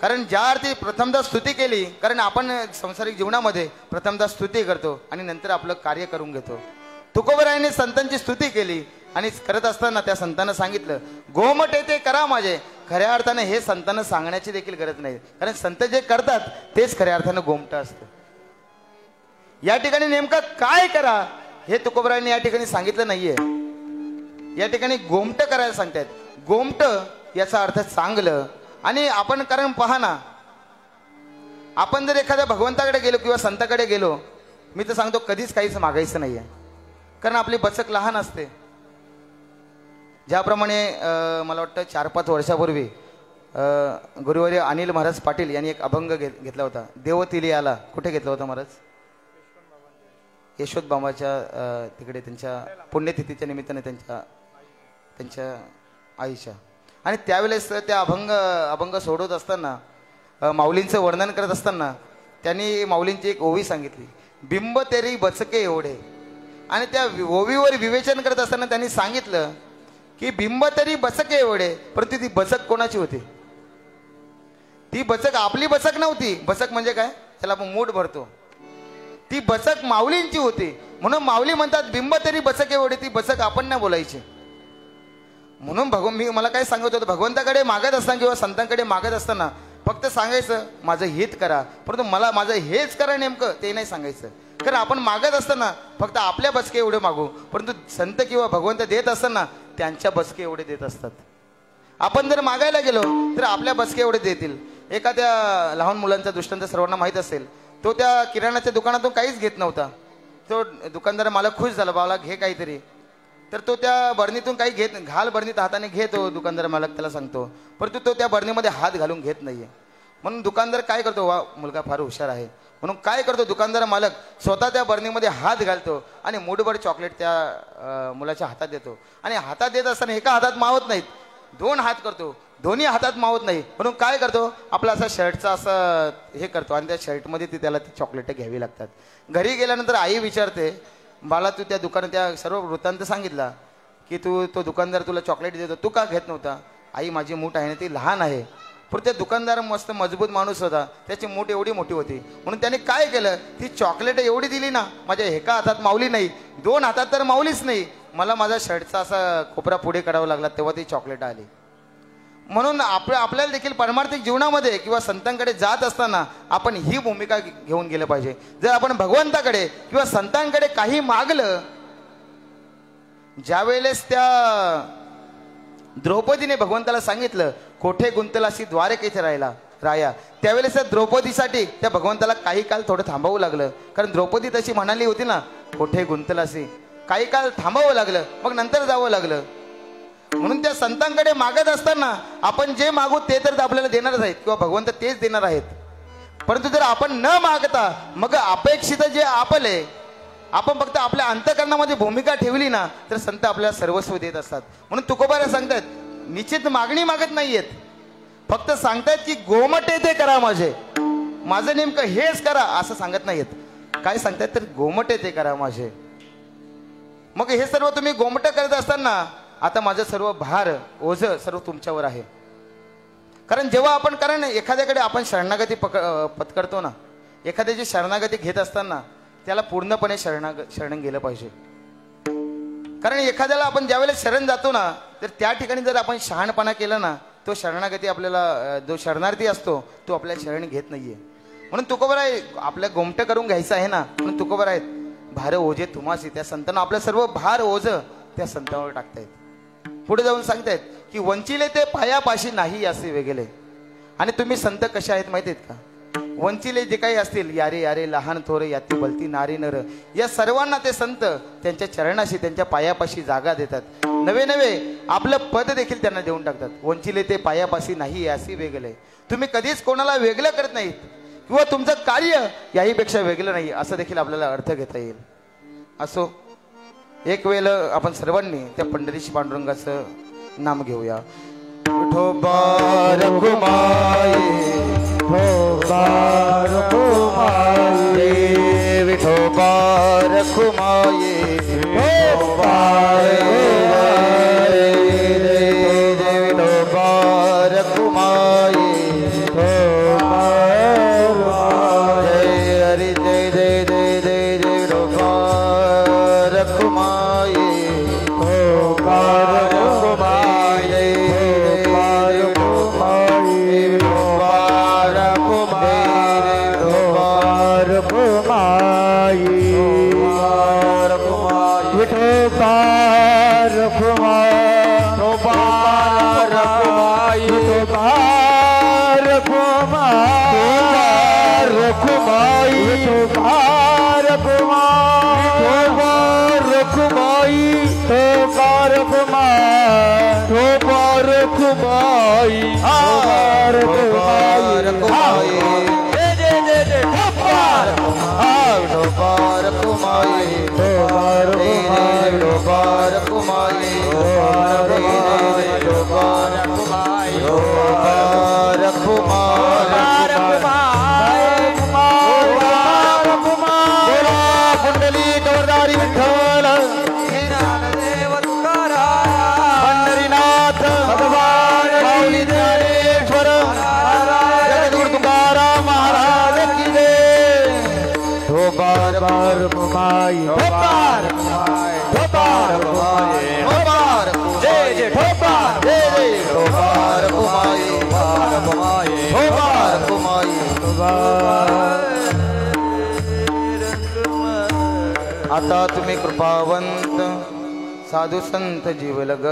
कारण ज्या अर्थी प्रथमतः स्तुती केली, कारण आपण सांसारिक जीवनामध्ये प्रथमतः स्तुती करतो आणि नंतर आपलं कार्य करून घेतो. तुकोबरायांनी संतांची स्तुती केली आणि करत असताना त्या संतांना सांगितलं, गोमटे ते करा माझे. खऱ्या अर्थाने हे संतांना सांगण्याची देखील गरज नाही, कारण संत जे करतात तेच खऱ्या अर्थानं गोमट असतं. या ठिकाणी नेमकं काय करा हे तुकोबरायांनी या ठिकाणी सांगितलं नाहीये. या ठिकाणी गोमट करायला सांगतात. गोमट याचा अर्थ चांगलं. आणि आपण कारण पहा ना, आपण जर एखाद्या भगवंताकडे गेलो किंवा संताकडे गेलो, मी तर सांगतो कधीच काहीच मागायचं नाहीये, कारण आपली बचक लहान असते. ज्याप्रमाणे मला वाटतं 4-5 वर्षापूर्वी गुरुवारी अनिल महाराज पाटील यांनी एक अभंग घेतला होता, देवतिली आला. कुठे घेतला होता महाराज? यशोद बाबाच्या तिकडे, त्यांच्या पुण्यतिथीच्या निमित्ताने त्यांच्या आईच्या. आणि त्यावेळेस त्या अभंग सोडवत असताना, माऊलींचं वर्णन करत असताना त्यांनी माऊलींची एक ओवी सांगितली, बिंब तेरी बचके एवढे. आणि त्या ओवीवर विवेचन करत असताना त्यांनी सांगितलं की बिंब तरी बचके एवढे, परंतु ती बचक कोणाची होती? ती बचक आपली बचक नव्हती. बचक म्हणजे काय? त्याला आपण मूठ भरतो. ती बचक माऊलींची होती. म्हणून माऊली म्हणतात बिंब तरी बचक एवढी. ती बचक आपण नाही बोलायची. म्हणून मी मला काय सांगत होतं, भगवंताकडे मागत असताना किंवा संतांकडे मागत असताना फक्त सांगायचं माझं हित करा, परंतु मला माझं हेच करा नेमकं ते नाही सांगायचं. कारण आपण मागत असताना फक्त आपल्या बचके एवढे मागू, परंतु संत किंवा भगवंत देत असताना त्यांच्या बचके एवढे देत असतात. आपण जर मागायला गेलो तर आपल्या बचके एवढे देतील. एखाद्या लहान मुलांचा दृष्टांत सर्वांना माहीत असेल. तो त्या किराणाच्या दुकानातून काहीच घेत नव्हता. तो दुकानदार मला खुश झाला, बाबा घे काहीतरी. तर तो त्या बरणीतून काही घेत, घाल बरणीत हाताने घेतो. दुकानदार मालक त्याला सांगतो, परंतु तो त्या बरणीमध्ये हात घालून घेत नाहीये. म्हणून दुकानदार काय करतो, वा मुलगा फार हुशार आहे, म्हणून काय करतो दुकानदार मालक, स्वतः त्या बर्नीमध्ये हात घालतो आणि मूठभर चॉकलेट त्या मुलाच्या हातात देतो. आणि हातात देत असताना एका हातात मावत नाहीत, 2 हात करतो, दोन्ही हातात मावत नाही. म्हणून काय करतो, आपला असा शर्टचा असं हे करतो आणि त्या शर्टमध्ये ती त्याला ती चॉकलेटं घ्यावी लागतात. घरी गेल्यानंतर आई विचारते, बाळा तू त्या दुकानात त्या सर्व वृत्तांत सांगितला की तो दुकानदार तुला चॉकलेट देतो, तू का घेत नव्हता? आई माझी मूठ आहे ना ती लहान आहे. पण त्या दुकानदार मस्त मजबूत माणूस होता, त्याची मूठ एवढी मोठी होती. म्हणून त्याने काय केलं, ती चॉकलेट एवढी दिली ना, माझ्या एका हातात मावली नाही, 2 हातात तर मावलीच नाही. मला माझा शर्टचा असा कोपरा पुढे करावा लागला, तेव्हा ती चॉकलेट आली. म्हणून आपल्याला देखील परमार्थिक जीवनामध्ये किंवा संतांकडे जात असताना आपण ही भूमिका घेऊन गेलं पाहिजे. जर आपण भगवंताकडे किंवा संतांकडे काही मागलं, ज्या वेळेस त्या द्रौपदीने भगवंताला सांगितलं कोठे गुंतलासी द्वारकेथे राया, त्यावेळेस त्या द्रौपदीसाठी त्या भगवंताला काही काळ थोडं थांबावं लागलं. कारण द्रौपदी तशी म्हणाली होती ना, कोठे गुंतलासी, काही काळ थांबावं लागलं, मग नंतर जावं लागलं. म्हणून त्या संतांकडे मागत असताना आपण जे मागू ते तर आपल्याला देणारच आहेत किंवा भगवंत तेच देणार आहेत. परंतु जर आपण न मागता मग अपेक्षित जे आपले आपण फक्त आपल्या अंतःकरणामध्ये भूमिका ठेवली ना, तर संत आपल्याला सर्वस्व देत असतात. म्हणून तुकोबारा सांगतात, निश्चित मागणी मागत नाहीयेत, फक्त सांगतायत की गोमटे ते करा, माझं नेमकं हेच करा असं सांगत नाहीयेत. काय सांगतायत तर गोमटे ते करा माझे. मग हे सर्व तुम्ही गोमट करत असताना आता माझं सर्व भार ओझं सर्व तुमच्यावर आहे. कारण एखाद्याकडे आपण शरणागती पत्करतो ना, एखाद्याची शरणागती घेत असताना त्याला पूर्णपणे शरण गेलं पाहिजे. कारण एखाद्याला आपण ज्यावेळेस शरण जातो ना, तर त्या ठिकाणी जर आपण शहाणपणा केला ना, तो शरणागती आपल्याला जो शरणार्थी असतो तो आपल्याला शरण घेत नाहीये. म्हणून तुकोबर आहे, आपल्या गोमट करून घ्यायचं आहे ना, म्हणून तुकोबर आहेत, भार ओझे तुम्हासी, त्या संतांना आपलं सर्व भार ओझ त्या संतांवर टाकतायत. पुढे जाऊन सांगतायत की वंचिले ते पायापाशी नाही असे वेगळे. आणि तुम्ही संत कसे आहेत माहिती आहेत का? वंचिले जे काही असतील, यारे यारे लहान थोरे याती भलती नारी नर, या सर्वांना ते संत त्यांच्या चरणाशी त्यांच्या पायापाशी जागा देतात. नवे नवे आपलं पद देखील त्यांना देऊन टाकतात. वंचिले ते पायापाशी नाही असे वेगळे. तुम्ही कधीच कोणाला वेगळं करत नाहीत किंवा तुमचं कार्य याहीपेक्षा वेगळं नाही, असं देखील आपल्याला अर्थ घेता येईल. असो, एक वेळ आपण सर्वांनी त्या पंढरीशी पांडुरंगाचं नाम घेऊया. विठोबा रघुमाई, विठोबा रघुमाई, विठोबा रघुमाई, विठोबा रघुमाई, हरि जय जय जय जय जय विठोबा रघुमाई, विठोबा रघुमाई, आता तुम्ही कृपावंत साधू संत जीवलग,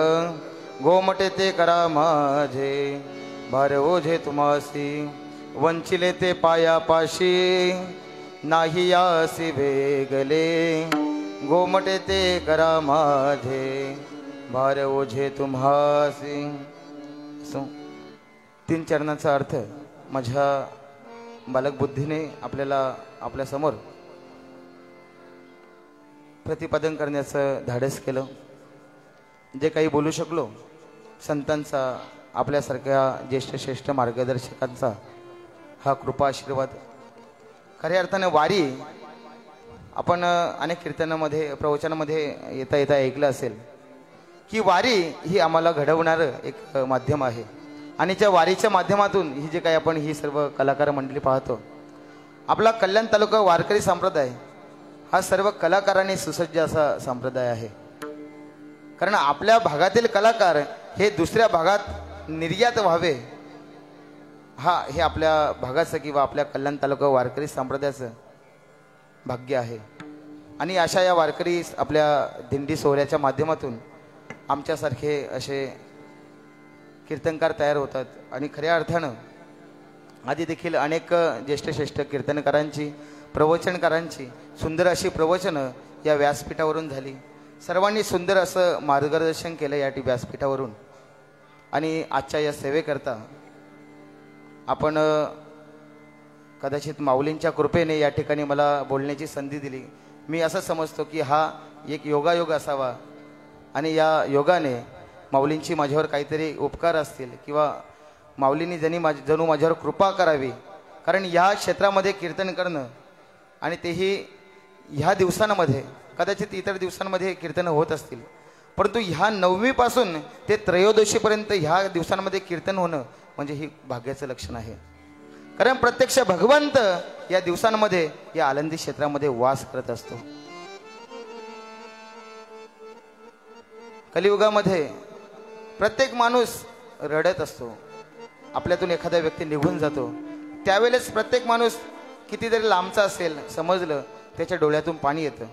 गोमटे ते करा माझे, भार ओझे तुम्हासी, वंचिले ते पायापाशी नाही यासी वेगले, गोमटे ते करा माझे, भार ओझे तुम्हासी. 3 चरणाचा अर्थ माझ्या बालक बुद्धीने आपल्याला आपल्यासमोर प्रतिपादन करण्याचं धाडस केलं. जे काही बोलू शकलो संतांचा, आपल्यासारख्या ज्येष्ठ श्रेष्ठ मार्गदर्शकांचा हा कृपा आशीर्वाद. खऱ्या अर्थाने वारी आपण अनेक कीर्तनामध्ये प्रवचनामध्ये येता येता ऐकलं असेल की वारी ही आम्हाला घडवणारं एक माध्यम आहे. आणि त्या वारीच्या माध्यमातून ही जे काही आपण ही सर्व कलाकार मंडळी पाहतो, आपला कल्याण तालुका वारकरी संप्रदाय हा सर्व कलाकारांनी सुसज्ज असा संप्रदाय आहे. कारण आपल्या भागातील कलाकार हे दुसऱ्या भागात निर्यात व्हावे हे आपल्या भागाचं किंवा आपल्या कल्याण तालुका वारकरी संप्रदायाचं भाग्य आहे. आणि अशा या वारकरी आपल्या दिंडी सोहळ्याच्या माध्यमातून आमच्यासारखे असे कीर्तनकार तयार होतात. आणि खऱ्या अर्थानं आधी देखील अनेक ज्येष्ठ श्रेष्ठ कीर्तनकारांची, प्रवचनकारांची सुंदर अशी प्रवचनं या व्यासपीठावरून झाली. सर्वांनी सुंदर असं मार्गदर्शन केलं या व्यासपीठावरून. आणि आजच्या या सेवेकरता आपण कदाचित माऊलींच्या कृपेने या ठिकाणी मला बोलण्याची संधी दिली. मी असं समजतो की हा एक योगायोग असावा आणि या योगाने माऊलींची माझ्यावर काहीतरी उपकार असतील किंवा माऊलींनी जणू माझ्यावर कृपा करावी. कारण या क्षेत्रामध्ये कीर्तन करणं आणि तेही ह्या दिवसांमध्ये, कदाचित इतर दिवसांमध्ये कीर्तन होत असतील, परंतु ह्या 9वी पासून ते त्रयोदशीपर्यंत ह्या दिवसांमध्ये कीर्तन होणं म्हणजे ही भाग्याचं लक्षण आहे. कारण प्रत्यक्ष भगवंत या दिवसांमध्ये या आळंदी क्षेत्रामध्ये वास करत असतो. कलियुगामध्ये प्रत्येक माणूस रडत असतो. आपल्यातून एखादा व्यक्ती निघून जातो त्यावेळेस प्रत्येक माणूस कितीतरी लांबचा असेल समजलं त्याच्या डोळ्यातून पाणी येतं.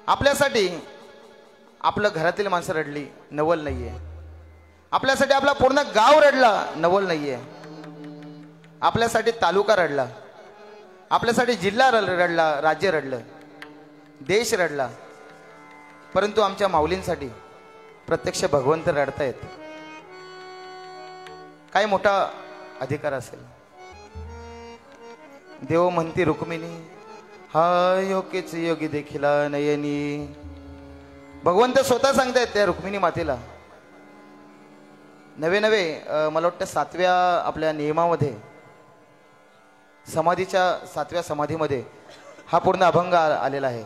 आपल्यासाठी आपलं घरातील माणसं रडली नवल नाहीये. आपल्यासाठी आपला पूर्ण गाव रडला नवल नाहीये. आपल्यासाठी तालुका रडला, आपल्यासाठी जिल्हा रडला, राज्य रडलं, देश रडला. परंतु आमच्या माऊलींसाठी प्रत्यक्ष भगवंत रडतायत. काय मोठा अधिकार असेल. देव म्हणती रुक्मिणी हा योग्यच योगी देखिला नयनी. भगवंत स्वतः सांगतायत त्या रुक्मिणी मातेला. नवे मला वाटतं 7व्या आपल्या नियमामध्ये, समाधीच्या 7व्या समाधीमध्ये हा पूर्ण अभंग आलेला आहे.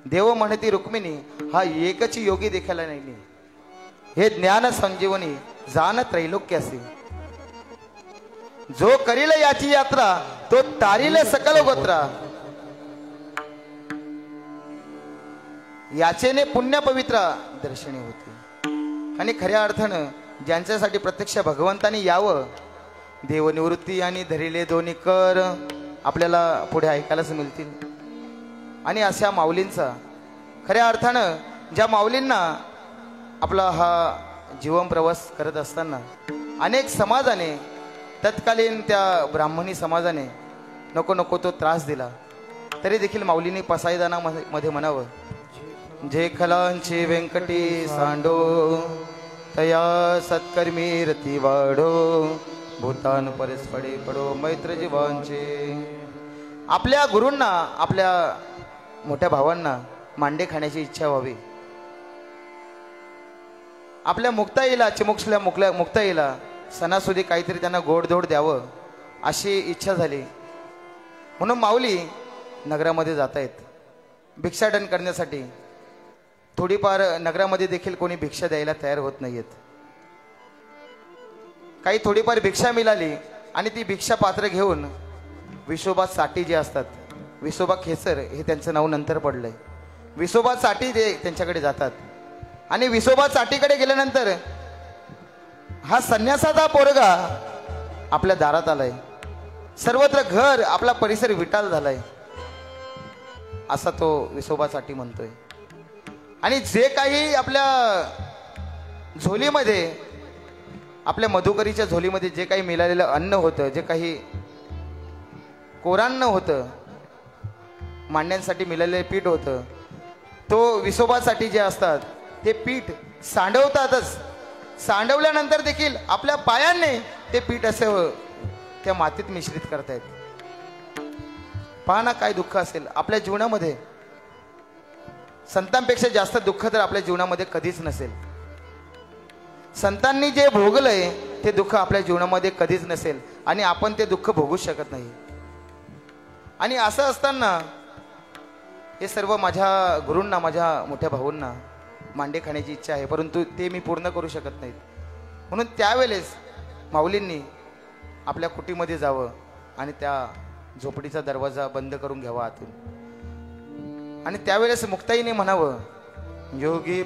देव म्हणती रुक्मिणी हा एकच योगी देखायला नाही. हे ज्ञान संजीवनी जाण त्रैलोक्यासी. जो करील याची यात्रा तो तारील सकल गोत्रा. याचेने पुण्य पवित्र दर्शनी होते. आणि खऱ्या अर्थानं ज्यांच्यासाठी प्रत्यक्ष भगवंतानी यावं, देवनिवृत्ती आणि धरिले दोन्ही कर आपल्याला पुढे ऐकायलाच मिळतील. आणि अशा माऊलींचा खऱ्या अर्थानं ज्या माऊलींना आपला हा जीवन प्रवास करत असताना अनेक समाजाने, तत्कालीन त्या ब्राह्मणी समाजाने नको नको तो त्रास दिला, तरी देखील माऊलींनी पसायदानामध्ये म्हणावं, जे खलांचे व्यंकटी सांडो तया सत्कर्मी रती वाढो भूतान परस्पडे पडो मैत्र जीवांचे. आपल्या गुरूंना, आपल्या मोठ्या भावांना मांडे खाण्याची इच्छा व्हावी. आपल्या मुक्ताईला, चिमुकल्या मुक्ताईला सणासुदी काहीतरी त्यांना गोडधोड द्यावं अशी इच्छा झाली. म्हणून माऊली नगरामध्ये जात आहेत भिक्षाटन करण्यासाठी. थोडीफार नगरामध्ये देखील कोणी भिक्षा द्यायला तयार होत नाहीयेत. काही थोडीफार भिक्षा मिळाली आणि ती भिक्षा पात्र घेऊन विसोबा साठी जे असतात, विसोबा खेचर हे त्यांचं नाव नंतर पडलंय, विसोबा साठी ते त्यांच्याकडे जातात. आणि विसोबा चाटीकडे गेल्यानंतर हा संन्यासाचा पोरगा आपल्या दारात आलाय. सर्वत्र घर, आपला परिसर विटाल झालाय असा तो विसोबा साठी म्हणतोय. आणि जे काही आपल्या झोलीमध्ये, आपल्या मधुकरीच्या झोलीमध्ये जे काही मिळालेलं अन्न होतं, जे काही कोरान्न होतं, मांड्यांसाठी मिळालेलं पीठ होतं, तो विसोबासाठी जे असतात ते पीठ सांडवतातच. सांडवल्यानंतर देखील आपल्या पायांनी ते पीठ असं त्या मातीत मिश्रित करतायत. पहा ना काय दुःख असेल आपल्या जीवनामध्ये. संतांपेक्षा जास्त दुःख तर आपल्या जीवनामध्ये कधीच नसेल. संतांनी जे भोगलंय ते दुःख आपल्या जीवनामध्ये कधीच नसेल आणि आपण ते दुःख भोगूच शकत नाही. आणि असं असताना हे सर्व माझ्या गुरूंना, माझ्या मोठ्या भाऊंना मांडे खाण्याची इच्छा आहे, परंतु ते मी पूर्ण करू शकत नाहीत. म्हणून त्यावेळेस माऊलींनी आपल्या कुटीमध्ये जावं आणि त्या झोपडीचा दरवाजा बंद करून घ्यावा आतून. आणि त्यावेळेस मुक्ताईने म्हणावं, योगी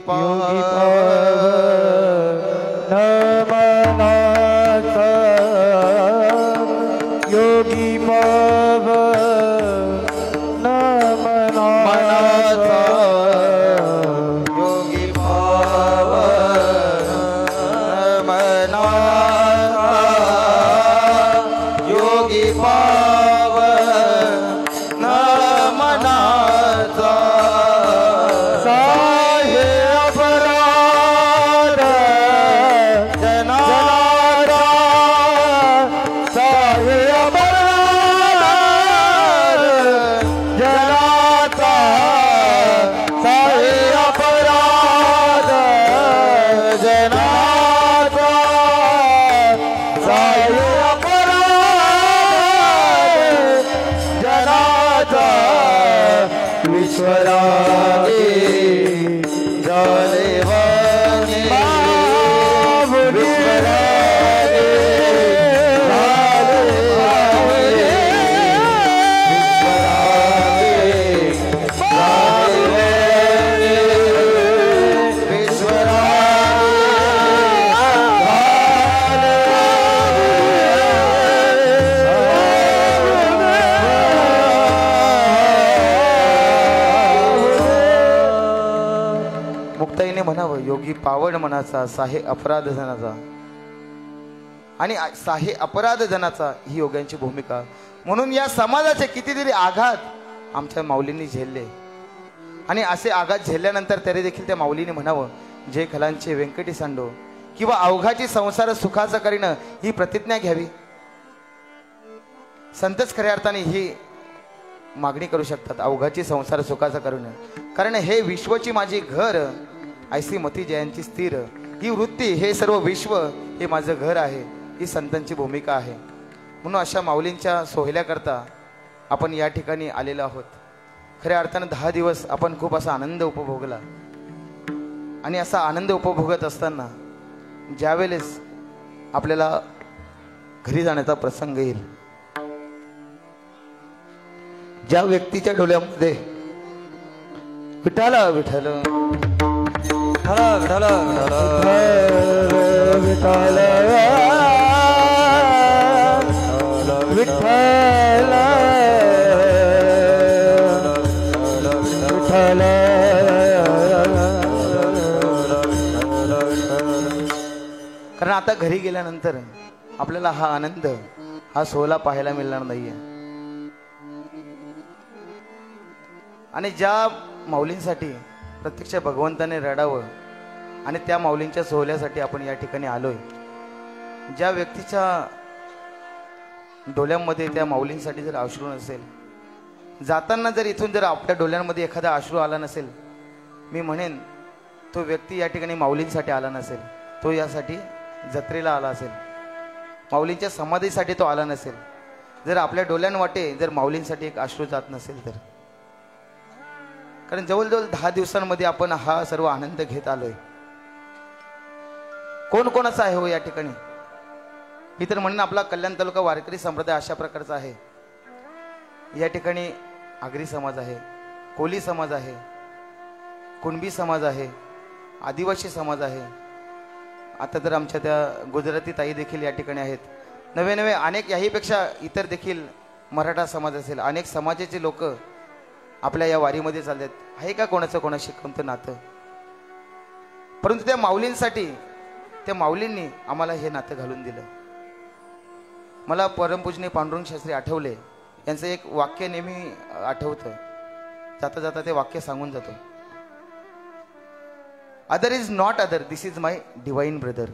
योगी म्हणावं, योगी पावड मनाचा साहे अपराध जनाचा. आणि साहे अपराध जनाचा ही योग्यांची भूमिका. म्हणून या समाजाचे कितीतरी आघात आमच्या माऊलींनी झेलले आणि असे आघात झेलल्यानंतर तरी देखील त्या माऊलीने म्हणावं, जे खलांचे व्यंकटी सांडो किंवा अवघाची संसार सुखाचा करीनं ही प्रतिज्ञा घ्यावी. संतच खऱ्या अर्थाने ही मागणी करू शकतात, अवघाची संसार सुखाचा करीनं. कारण हे विश्वची माझी घर, ऐसी मती जयांची स्थिर. ही वृत्ती, हे सर्व विश्व हे माझं घर आहे, ही संतांची भूमिका आहे. म्हणून अशा माऊलींच्या सोहळ्याकरता आपण या ठिकाणी आलेलो आहोत. खऱ्या अर्थानं 10 दिवस आपण खूप असा आनंद उपभोगला. आणि असा आनंद उपभोगत असताना ज्यावेळेस आपल्याला घरी जाण्याचा प्रसंग येईल, ज्या व्यक्तीच्या डोळ्यामध्ये विठ्ठल विठ्ठल विठ्ठल विठ्ठल विठ्ठल विठ्ठल विठ्ठल. कारण आता घरी गेल्यानंतर आपल्याला हा आनंद, हा सोहळा पाहायला मिळणार नाहीये. आणि ज्या माऊलींसाठी प्रत्यक्ष भगवंताने रडावं आणि त्या माऊलींच्या सोहळ्यासाठी आपण या ठिकाणी आलोय, ज्या व्यक्तीच्या डोळ्यांमध्ये त्या माऊलींसाठी जर अश्रू नसेल, जाताना जर इथून जर आपल्या डोळ्यांमध्ये एखादा अश्रू आला नसेल, मी म्हणेन तो व्यक्ती या ठिकाणी माऊलींसाठी आला नसेल, तो यासाठी जत्रेला आला असेल, माऊलींच्या समाधीसाठी तो आला नसेल. जर आपल्या डोळ्यांवाटे जर माऊलींसाठी एक अश्रू जात नसेल तर. कारण जवळजवळ 10 दिवसांमध्ये आपण हा सर्व आनंद घेत आलोय. कोण कोणाचा आहे हो या ठिकाणी? मी तर म्हणेन आपला कल्याण तालुका वारकरी संप्रदाय अशा प्रकारचा आहे. या ठिकाणी आगरी समाज आहे, कोली समाज आहे, कुणबी समाज आहे, आदिवासी समाज आहे. आता तर आमच्या त्या गुजराती ताई देखील या ठिकाणी आहेत. नवे नवे अनेक, याहीपेक्षा इतर देखील मराठा समाज असेल, अनेक समाजाचे लोक आपल्या या वारीमध्ये चालतात. आहे का कोणाचं कोणाशी कोणतं नातं? परंतु त्या माऊलींसाठी, त्या माऊलींनी आम्हाला हे नातं घालून दिलं. मला परमपूजनीय पांडुरंग शास्त्री आठवले यांचं एक वाक्य नेहमी आठवतं. जाता जाता ते वाक्य सांगून जातो. Other is not other, this is my divine brother.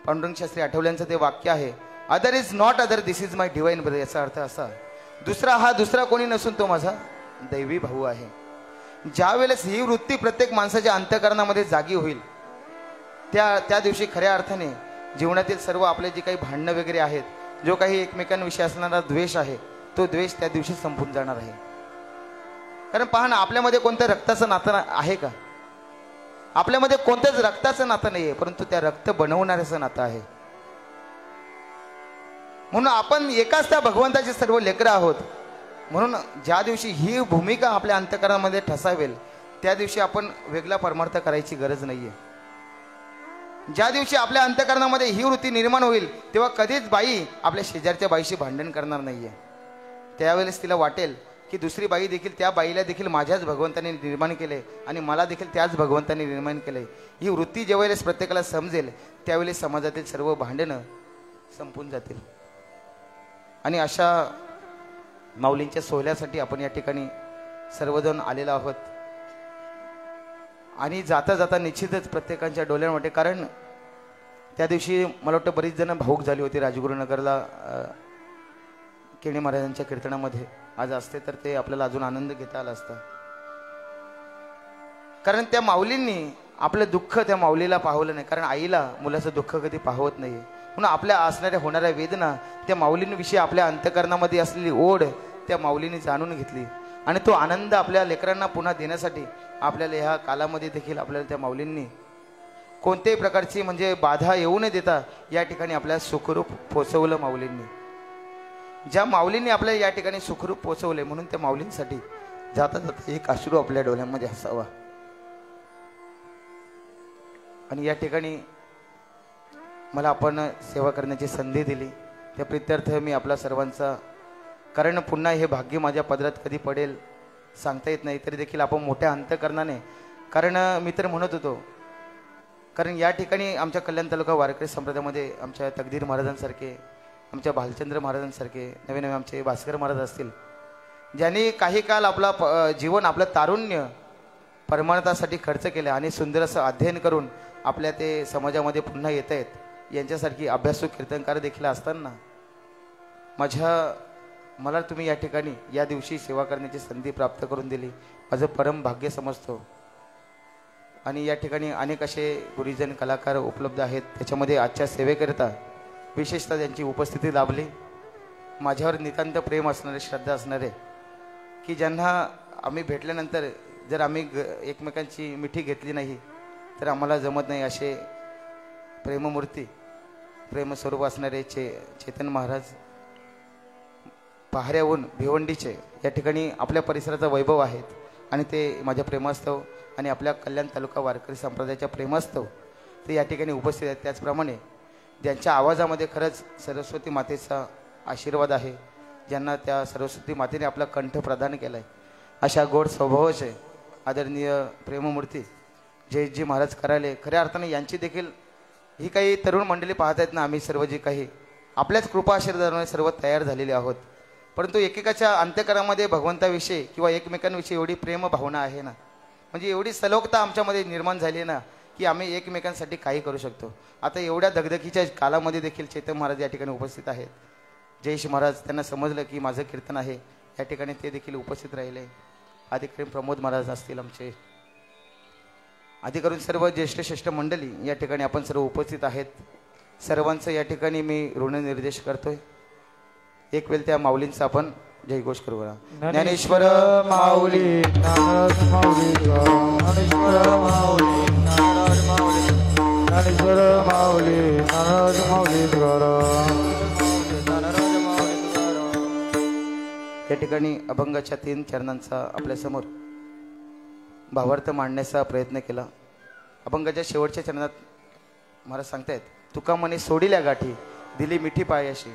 Pandurang Shastri आठवल्यांचं ते वाक्य आहे, other is not other, this is my divine brother. याचा अर्थ असा, दुसरा कोणी नसून तो माझा दैवी भाऊ आहे. ज्या वेळेस ही वृत्ती प्रत्येक माणसाच्या अंतःकरणामध्ये जागी होईल, त्या दिवशी खऱ्या अर्थाने जीवनातील सर्व आपले जे काही भांडणं वगैरे आहेत, जो काही एकमेकांविषयी असणारा द्वेष आहे, तो द्वेष त्या दिवशी संपून जाणार आहे. कारण पहा ना, आपल्यामध्ये कोणतं रक्ताचं नातं आहे का? आपल्यामध्ये कोणत्याच रक्ताचं नातं नाहीये, परंतु त्या रक्त बनवणाऱ्याचं नातं आहे. म्हणून आपण एकाच त्या भगवंताचे सर्व लेकरं आहोत. म्हणून ज्या दिवशी ही भूमिका आपल्या अंतःकरणामध्ये ठसावेल, त्या दिवशी आपण वेगळा परमार्थ करायची गरज नाहीये. ज्या दिवशी आपल्या अंतःकरणामध्ये ही वृत्ती निर्माण होईल, तेव्हा कधीच बाई आपल्या शेजारच्या बाईशी भांडण करणार नाहीये. त्यावेळेस तिला वाटेल की दुसरी बाई देखील, त्या बाईला देखील माझ्याच भगवंताने निर्माण केले आणि मला देखील त्याच भगवंताने निर्माण केले. ही वृत्ती ज्यावेळेस प्रत्येकाला समजेल, त्यावेळेस समाजातील सर्व भांडणं संपून जातील. आणि अशा माऊलींच्या सोहळ्यासाठी आपण या ठिकाणी सर्वजण आलेलो आहोत. आणि जाता जाता निश्चितच प्रत्येकाच्या डोळ्यांमध्ये, कारण त्या दिवशी मला वाटतं बरीच जण भाऊक झाली होती राजगुरुनगरला केणी महाराजांच्या कीर्तनामध्ये. आज असते तर ते आपल्याला अजून आनंद घेता आला असता. कारण त्या माऊलींनी आपलं दुःख त्या माऊलीला पाहवलं नाही. कारण आईला मुलाचं दुःख कधी पाहवत नाही. म्हणून आपल्या असणाऱ्या होणाऱ्या वेदना त्या माऊलींविषयी आपल्या अंतःकरणामध्ये असलेली ओढ त्या माऊलींनी जाणून घेतली. आणि तो आनंद आपल्या लेकरांना पुन्हा देण्यासाठी आपल्याला ह्या कालामध्ये देखील आपल्याला त्या माऊलींनी कोणत्याही प्रकारची म्हणजे बाधा येऊ न देता या ठिकाणी आपल्याला सुखरूप पोचवलं. माऊलींनी ज्या माऊलींनी आपल्याला या ठिकाणी सुखरूप पोचवले, म्हणून त्या माऊलींसाठी जाता जाता एक अश्रू आपल्या डोळ्यांमध्ये असावा. आणि या ठिकाणी मला आपण सेवा करण्याची संधी दिली, त्या प्रित्यर्थ मी आपला सर्वांचा, कारण पुन्हा हे भाग्य माझ्या पदरात कधी पडेल सांगता येत नाही, तरी देखील आपण मोठ्या अंतःकरणाने, कारण मी तर म्हणत होतो, कारण या ठिकाणी आमच्या कल्याण तालुका वारकरी संप्रदायामध्ये आमच्या तकदीर महाराजांसारखे, आमच्या भालचंद्र महाराजांसारखे, नवे नवे आमचे भास्कर महाराज असतील, ज्यांनी काही काल आपला जीवन, आपलं तारुण्य परमार्थासाठी खर्च केलं आणि सुंदर असं अध्ययन करून आपल्या ते समाजामध्ये पुन्हा येत आहेत, यांच्यासारखी अभ्यासू कीर्तनकार देखील असताना मला तुम्ही या ठिकाणी या दिवशी सेवा करण्याची संधी प्राप्त करून दिली, माझं परम भाग्य समजतो. आणि या ठिकाणी अनेक असे गुरुजन कलाकार उपलब्ध आहेत, त्याच्यामध्ये आजच्या सेवेकरिता विशेषतः त्यांची उपस्थिती लाभली. माझ्यावर नितांत प्रेम असणारे, श्रद्धा असणारे, की ज्यांना आम्ही भेटल्यानंतर जर आम्ही एकमेकांची मिठी घेतली नाही तर आम्हाला जमत नाही, असे प्रेममूर्ती, प्रेमस्वरूप असणारे चेतन महाराज पहाऱ्याहून भिवंडीचे या ठिकाणी आपल्या परिसराचा वैभव आहेत. आणि ते माझ्या प्रेमास्तव आणि आपल्या कल्याण तालुका वारकरी संप्रदायाच्या प्रेमास्तव ते या ठिकाणी उपस्थित आहेत. त्याचप्रमाणे ज्यांच्या आवाजामध्ये खरंच सरस्वती मातेचा आशीर्वाद आहे, ज्यांना त्या सरस्वती मातेने आपला कंठ प्रदान केला आहे, अशा गोड स्वभावाचे आदरणीय प्रेममूर्ती जयजी महाराज करायले, खऱ्या अर्थाने यांची देखील ही काही तरुण मंडळी पाहत आहेत ना, आम्ही सर्व जे काही आपल्याच कृपा आशीर्वादाने सर्व तयार झालेले आहोत, परंतु एकेकाच्या अंत्यकरामध्ये भगवंताविषयी किंवा एकमेकांविषयी एवढी प्रेम भावना आहे ना, म्हणजे एवढी सलोखता आमच्यामध्ये निर्माण झाली ना, की आम्ही एकमेकांसाठी काही करू शकतो. आता एवढ्या दगदगीच्या कालामध्ये देखील चेतन महाराज या ठिकाणी उपस्थित आहेत. जयेश महाराज, त्यांना समजलं की माझं कीर्तन आहे, या ठिकाणी ते देखील उपस्थित राहिले. अधिकारी प्रमोद महाराज असतील आमचे, आधी करून सर्व ज्येष्ठ श्रेष्ठ मंडळी या ठिकाणी आपण सर्व उपस्थित आहेत. सर्वांचं या ठिकाणी मी ऋणनिर्देश करतोय. एक वेळ त्या माऊलींचा आपण जयघोष करू. ज्ञानेश्वर माऊली, नारद माऊली, ज्ञानेश्वर माऊली, नारद माऊली, ज्ञानेश्वर माऊली, नारद माऊली या ठिकाणी अभंगाच्या 3 चरणांचा आपल्यासमोर भावार्थ मांडण्याचा प्रयत्न केला. अभंगाच्या शेवटच्या चरणात महाराज सांगतायत, तुका मने सोडिल्या गाठी, दिली मिठी पायाशी.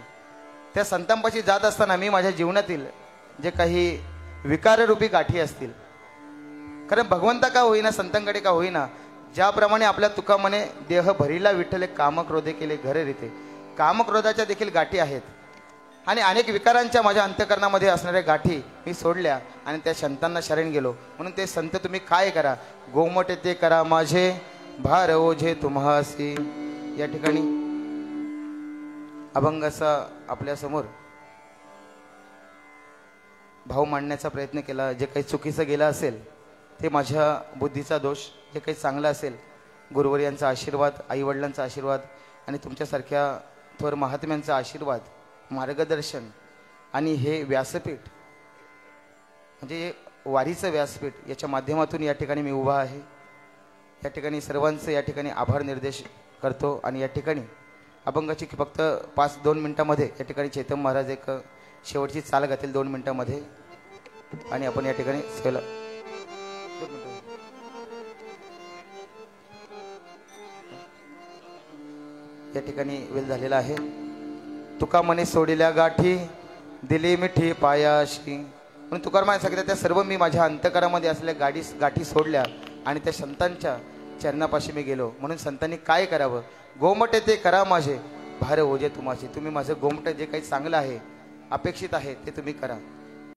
त्या संतांपाशी जात असताना मी माझ्या जीवनातील जे काही विकाररूपी गाठी असतील, कारण भगवंता का होईना, संतांकडे का होईना, ज्याप्रमाणे आपल्या तुका मने देह भरीला विठ्ठले कामक्रोधे केले घरे रीते, कामक्रोधाच्या देखील गाठी आहेत. आणि अनेक विकारांच्या माझ्या अंतःकरणामध्ये असणाऱ्या गाठी मी सोडल्या आणि त्या संतांना शरण गेलो. म्हणून ते संत तुम्ही काय करा, गोमटे ते करा माझे, भार ओझे तुम्हासी. या ठिकाणी अभंग असा आपल्यासमोर भाव मांडण्याचा प्रयत्न केला. जे काही चुकीचं गेलं असेल ते माझ्या बुद्धीचा दोष, जे काही चांगलं असेल गुरुवर्यांचा आशीर्वाद, आईवडिलांचा आशीर्वाद आणि तुमच्यासारख्या थोर महात्म्यांचा आशीर्वाद, मार्गदर्शन आणि हे व्यासपीठ म्हणजे वारीचं व्यासपीठ याच्या माध्यमातून या ठिकाणी मी उभा आहे. या ठिकाणी सर्वांचे या ठिकाणी आभार निर्देश करतो आणि या ठिकाणी अभंगाची फक्त 5-2 मिनिटांमध्ये या ठिकाणी चेतन महाराज एक शेवटची चाल घातील 2 मिनिटांमध्ये आणि आपण या ठिकाणी सेवेला या ठिकाणी वेळ झालेला आहे. तुका मने सोडिल्या गाठी दिली मिठी पायाशी म्हणून तुकाराम महाराज सांगितलं त्या सर्व मी माझ्या अंतकरामध्ये असलेल्या गाठी सोडल्या आणि त्या संतांच्या चरणापाशी मी गेलो. म्हणून संतांनी काय करावं, गोमटे ते करा माझे भार ओझे तुम्हाशी. तुम्ही माझं गोमट जे काही चांगलं आहे अपेक्षित आहे ते तुम्ही करा.